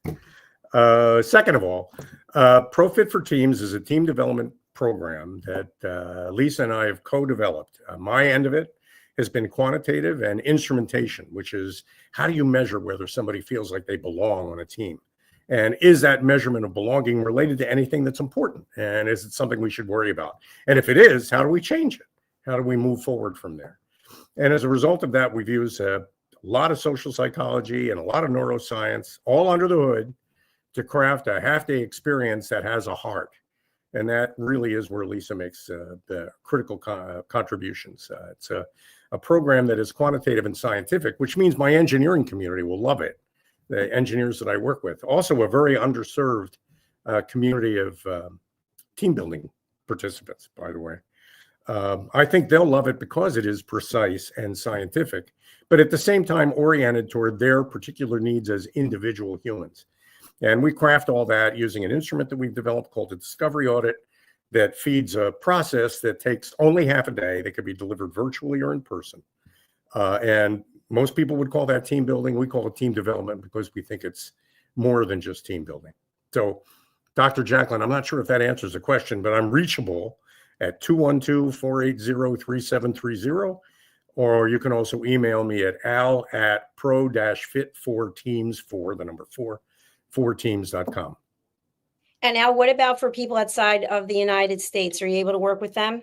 Second of all, ProFit for Teams is a team development program that Lisa and I have co-developed. My end of it has been quantitative and instrumentation, which is how do you measure whether somebody feels like they belong on a team? And is that measurement of belonging related to anything that's important? And is it something we should worry about? And if it is, how do we change it? How do we move forward from there? And as a result of that, we've used a lot of social psychology and a lot of neuroscience all under the hood to craft a half-day experience that has a heart. And that really is where Lisa makes the critical contributions. It's a program that is quantitative and scientific, which means my engineering community will love it. The engineers that I work with, also a very underserved community of team building participants, by the way. I think they'll love it because it is precise and scientific, but at the same time oriented toward their particular needs as individual humans. And we craft all that using an instrument that we've developed called a discovery audit that feeds a process that takes only half a day. That could be delivered virtually or in person. And most people would call that team building. We call it team development because we think it's more than just team building. So, Dr. Jacalyn, I'm not sure if that answers the question, but I'm reachable at 212-480-3730, or you can also email me at al@pro-fit4teams4teams.com. And Al, what about for people outside of the United States? Are you able to work with them?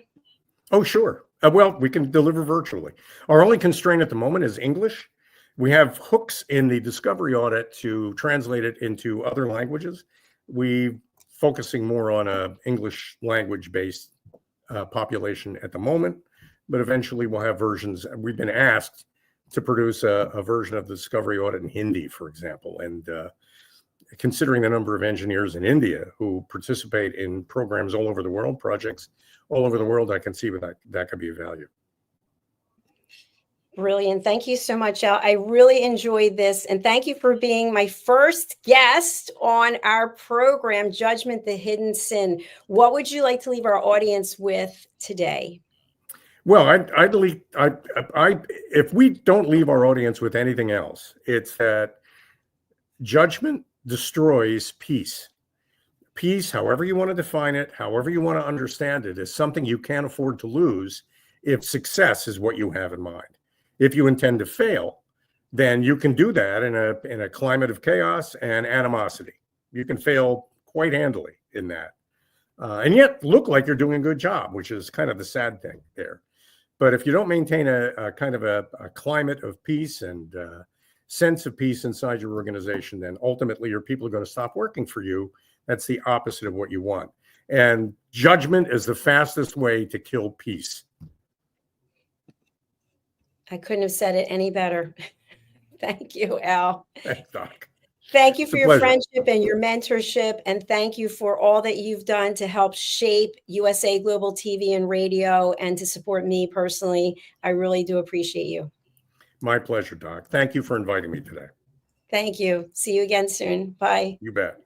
Oh, sure. Well, we can deliver virtually. Our only constraint at the moment is English. We have hooks in the discovery audit to translate it into other languages. We're focusing more on a English language-based population at the moment, but eventually we'll have versions. We've been asked to produce a version of the discovery audit in Hindi, for example, and considering the number of engineers in India who participate in programs all over the world, projects all over the world, I can see that could be of value. Brilliant. Thank you so much, Al. I really enjoyed this. And thank you for being my first guest on our program, Judgment, the Hidden Sin. What would you like to leave our audience with today? Well, if we don't leave our audience with anything else, it's that judgment destroys peace. Peace, however you want to define it, however you want to understand it, is something you can't afford to lose if success is what you have in mind. If you intend to fail, then you can do that in a climate of chaos and animosity. You can fail quite handily in that. and yet look like you're doing a good job, which is kind of the sad thing there. But if you don't maintain a kind of a climate of peace and sense of peace inside your organization, then ultimately your people are going to stop working for you. That's the opposite of what you want. And judgment is the fastest way to kill peace. I couldn't have said it any better. Thank you, Al. Thanks, Doc. Thank you for your pleasure. friendship and your mentorship. And thank you for all that you've done to help shape USA Global TV and Radio and to support me personally. I really do appreciate you. My pleasure, Doc. Thank you for inviting me today. Thank you. See you again soon. Bye. You bet.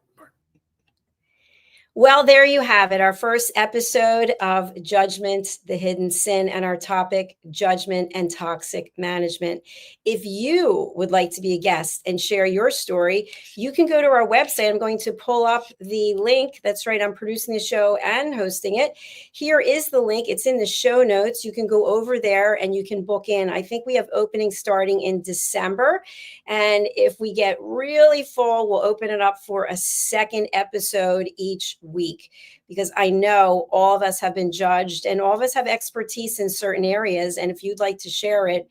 Well, there you have it, our first episode of Judgment, the Hidden Sin, and our topic, Judgment and Toxic Management. If you would like to be a guest and share your story, you can go to our website. I'm going to pull up the link. That's right, I'm producing the show and hosting it. Here is the link. It's in the show notes. You can go over there and you can book in. I think we have openings starting in December. And if we get really full, we'll open it up for a second episode each week, because I know all of us have been judged and all of us have expertise in certain areas. And if you'd like to share it,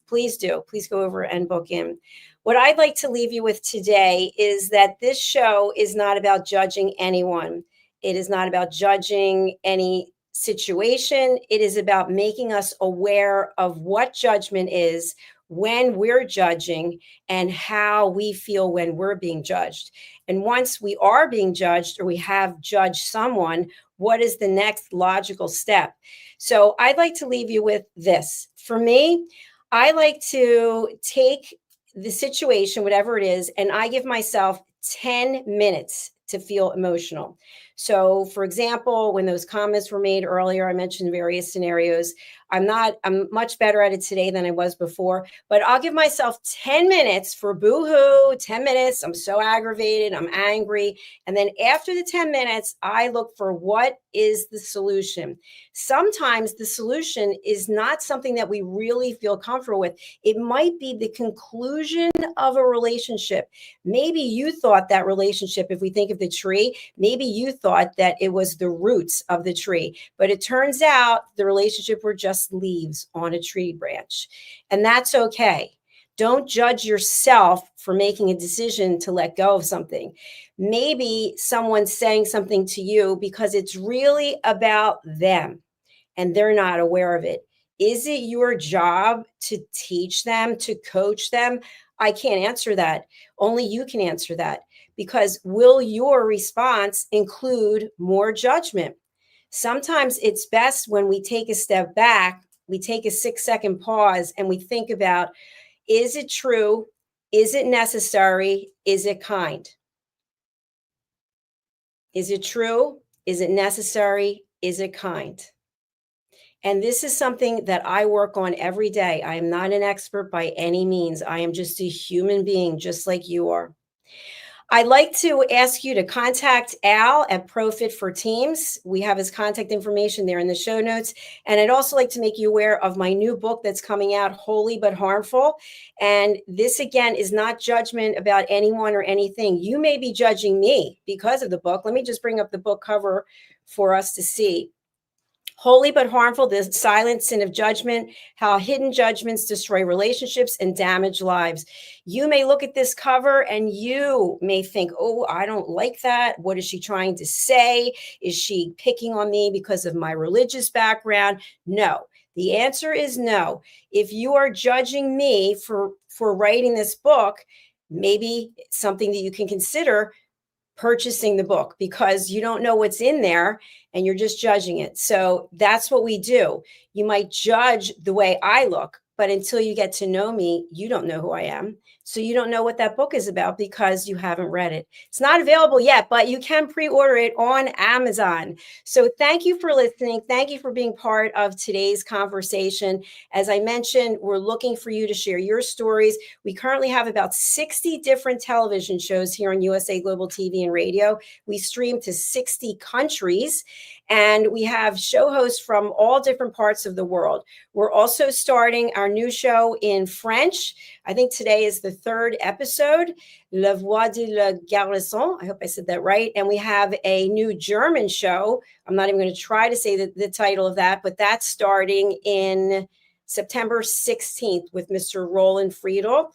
please do. Please go over and book in. What I'd like to leave you with today is that this show is not about judging anyone. It is not about judging any situation. It is about making us aware of what judgment is, when we're judging, and how we feel when we're being judged. And once we are being judged or we have judged someone, what is the next logical step? So I'd like to leave you with this. For me, I like to take the situation, whatever it is, and I give myself 10 minutes to feel emotional. So for example, when those comments were made earlier, I mentioned various scenarios. I'm much better at it today than I was before, but I'll give myself 10 minutes for boo-hoo, 10 minutes. I'm so aggravated, I'm angry. And then after the 10 minutes, I look for what is the solution. Sometimes the solution is not something that we really feel comfortable with. It might be the conclusion of a relationship. Maybe you thought that relationship, if we think of the tree, maybe you thought that it was the roots of the tree, but it turns out the relationship were just leaves on a tree branch. And that's okay. Don't judge yourself for making a decision to let go of something. Maybe someone's saying something to you because it's really about them and they're not aware of it. Is it your job to teach them, to coach them? I can't answer that. Only you can answer that, because will your response include more judgment? Sometimes it's best when we take a step back, we take a 6-second pause and we think about, is it true? Is it necessary? Is it kind? Is it true? Is it necessary? Is it kind? And this is something that I work on every day. I am not an expert by any means. I am just a human being, just like you are. I'd like to ask you to contact Al at ProFit for Teams. We have his contact information there in the show notes. And I'd also like to make you aware of my new book that's coming out, Holy But Harmful. And this, again, is not judgment about anyone or anything. You may be judging me because of the book. Let me just bring up the book cover for us to see. Holy But Harmful, the silent sin of judgment, how hidden judgments destroy relationships and damage lives. You may look at this cover and you may think, oh, I don't like that. What is she trying to say? Is she picking on me because of my religious background? No. The answer is no. If you are judging me for writing this book, maybe something that you can consider purchasing the book, because you don't know what's in there and you're just judging it. So that's what we do. You might judge the way I look, but until you get to know me, you don't know who I am. So you don't know what that book is about because you haven't read it. It's not available yet, but you can pre-order it on Amazon. So thank you for listening. Thank you for being part of today's conversation. As I mentioned, we're looking for you to share your stories. We currently have about 60 different television shows here on USA Global TV and Radio. We stream to 60 countries. And we have show hosts from all different parts of the world. We're also starting our new show in French. I think today is the third episode, La Voix de la Garçon. I hope I said that right. And we have a new German show. I'm not even going to try to say the title of that, but that's starting in September 16th with Mr. Roland Friedel.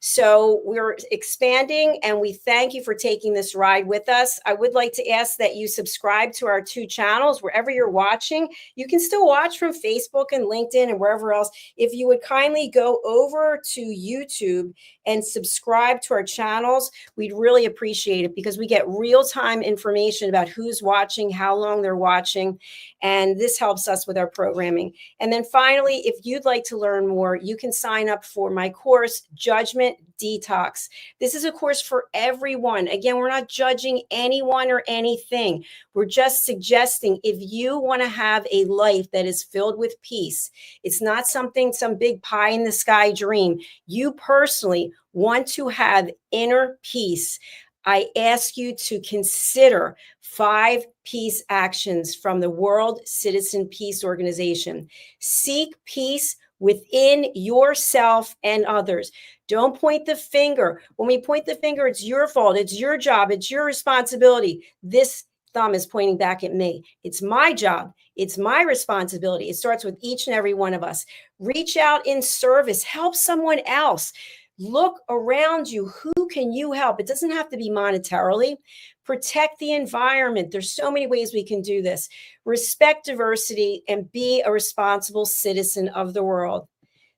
So we're expanding, and we thank you for taking this ride with us. I would like to ask that you subscribe to our 2 channels wherever you're watching. You can still watch from Facebook and LinkedIn and wherever else. If you would kindly go over to YouTube and subscribe to our channels, we'd really appreciate it, because we get real-time information about who's watching, how long they're watching, and this helps us with our programming. And then finally, if you'd like to learn more, you can sign up for my course, Judgment Detox. This is a course for everyone. Again, we're not judging anyone or anything. We're just suggesting, if you want to have a life that is filled with peace, it's not some big pie in the sky dream. You personally want to have inner peace. I ask you to consider 5 peace actions from the World Citizen Peace Organization. Seek peace within yourself and others. Don't point the finger. When we point the finger, it's your fault. It's your job. It's your responsibility. This thumb is pointing back at me. It's my job. It's my responsibility. It starts with each and every one of us. Reach out in service. Help someone else. Look around you. Who can you help? It doesn't have to be monetarily. Protect the environment. There's so many ways we can do this. Respect diversity and be a responsible citizen of the world.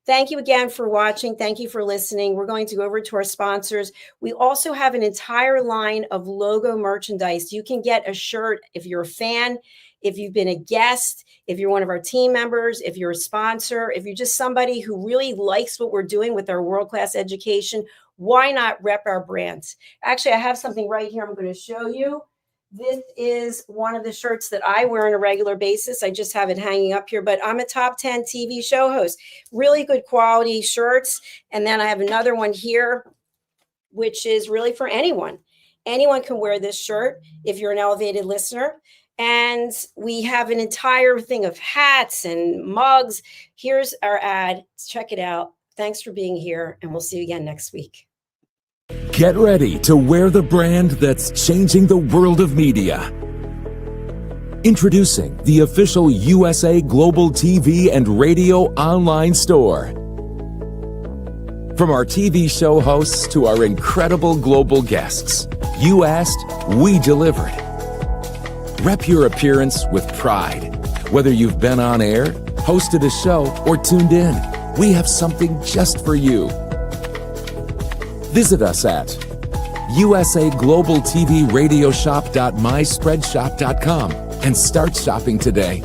Thank you again for watching. Thank you for listening. We're going to go over to our sponsors. We also have an entire line of logo merchandise. You can get a shirt if you're a fan, if you've been a guest, if you're one of our team members, if you're a sponsor, if you're just somebody who really likes what we're doing with our world-class education. Why not rep our brands? Actually, I have something right here I'm going to show you. This is one of the shirts that I wear on a regular basis. I just have it hanging up here, but I'm a top 10 TV show host. Really good quality shirts. And then I have another one here, which is really for anyone. Anyone can wear this shirt if you're an elevated listener. And we have an entire thing of hats and mugs. Here's our ad. Check it out. Thanks for being here, and we'll see you again next week. Get ready to wear the brand that's changing the world of media. Introducing the official USA Global TV and Radio online store. From our TV show hosts to our incredible global guests, you asked, we delivered. Rep your appearance with pride. Whether you've been on air, hosted a show, or tuned in, we have something just for you. Visit us at usaglobaltvradioshoп.myspreadshop.com and start shopping today.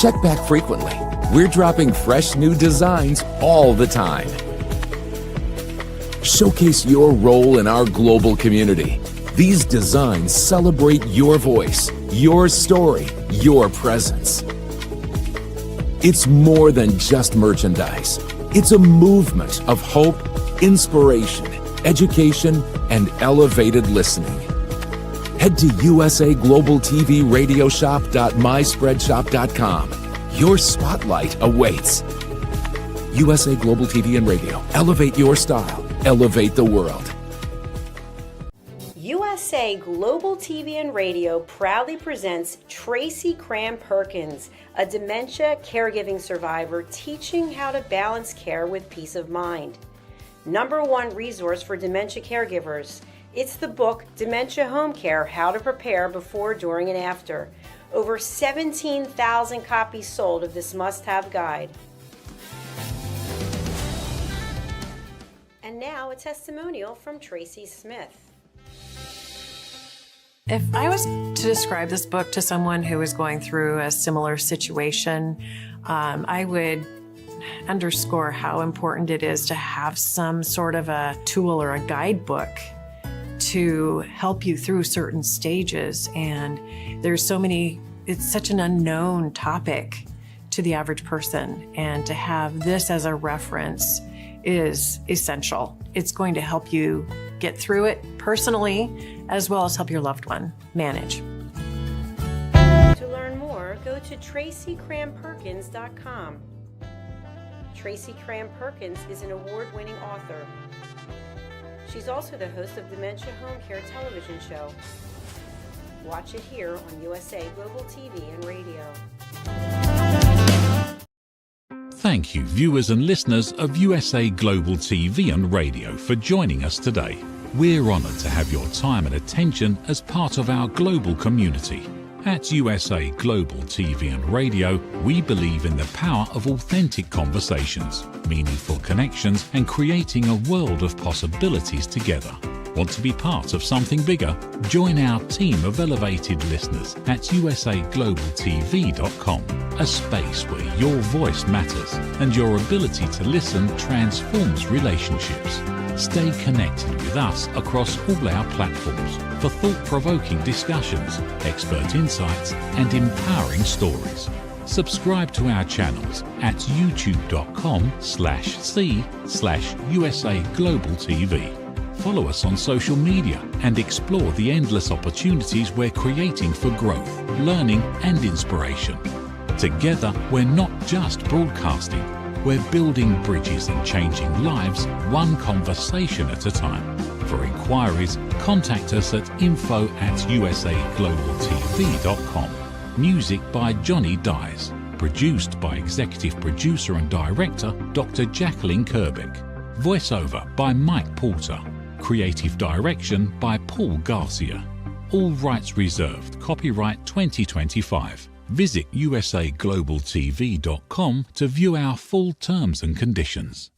Check back frequently. We're dropping fresh new designs all the time. Showcase your role in our global community. These designs celebrate your voice, your story, your presence. It's more than just merchandise. It's a movement of hope, inspiration, education, and elevated listening. Head to usaglobaltvradioshoп.myspreadshop.com. Your spotlight awaits. USA Global TV and Radio. Elevate your style. Elevate the world. USA Global TV and Radio proudly presents Tracy Cram-Perkins, a dementia caregiving survivor teaching how to balance care with peace of mind. #1 resource for dementia caregivers. It's the book Dementia Home Care: How to Prepare Before, During, and After. Over 17,000 copies sold of this must-have guide. And now a testimonial from Tracy Smith. If I was to describe this book to someone who is going through a similar situation, I would underscore how important it is to have some sort of a tool or a guidebook to help you through certain stages. And there's so many, it's such an unknown topic to the average person. And to have this as a reference is essential. It's going to help you get through it personally, as well as help your loved one manage. To go to TracyCramPerkins.com. Tracy Cram Perkins is an award-winning author. She's also the host of Dementia Home Care television show. Watch it here on USA Global TV and Radio. Thank you, viewers and listeners of USA Global TV and Radio, for joining us today. We're honoured to have your time and attention as part of our global community. At USA Global TV and Radio, we believe in the power of authentic conversations, meaningful connections, and creating a world of possibilities together. Want to be part of something bigger? Join our team of elevated listeners at usaglobaltv.com, a space where your voice matters and your ability to listen transforms relationships. Stay connected with us across all our platforms for thought-provoking discussions, expert insights, and empowering stories. Subscribe to our channels at youtube.com/c/USA-Global-TV. Follow us on social media and explore the endless opportunities we're creating for growth, learning, and inspiration. Together, we're not just broadcasting, we're building bridges and changing lives one conversation at a time. For inquiries, contact us at info@usaglobaltv.com. Music by Johnny Dyes. Produced by Executive Producer and Director Dr. Jacalyn Kerbeck. Voiceover by Mike Porter. Creative Direction by Paul Garcia. All rights reserved. Copyright 2025. Visit usaglobaltv.com to view our full terms and conditions.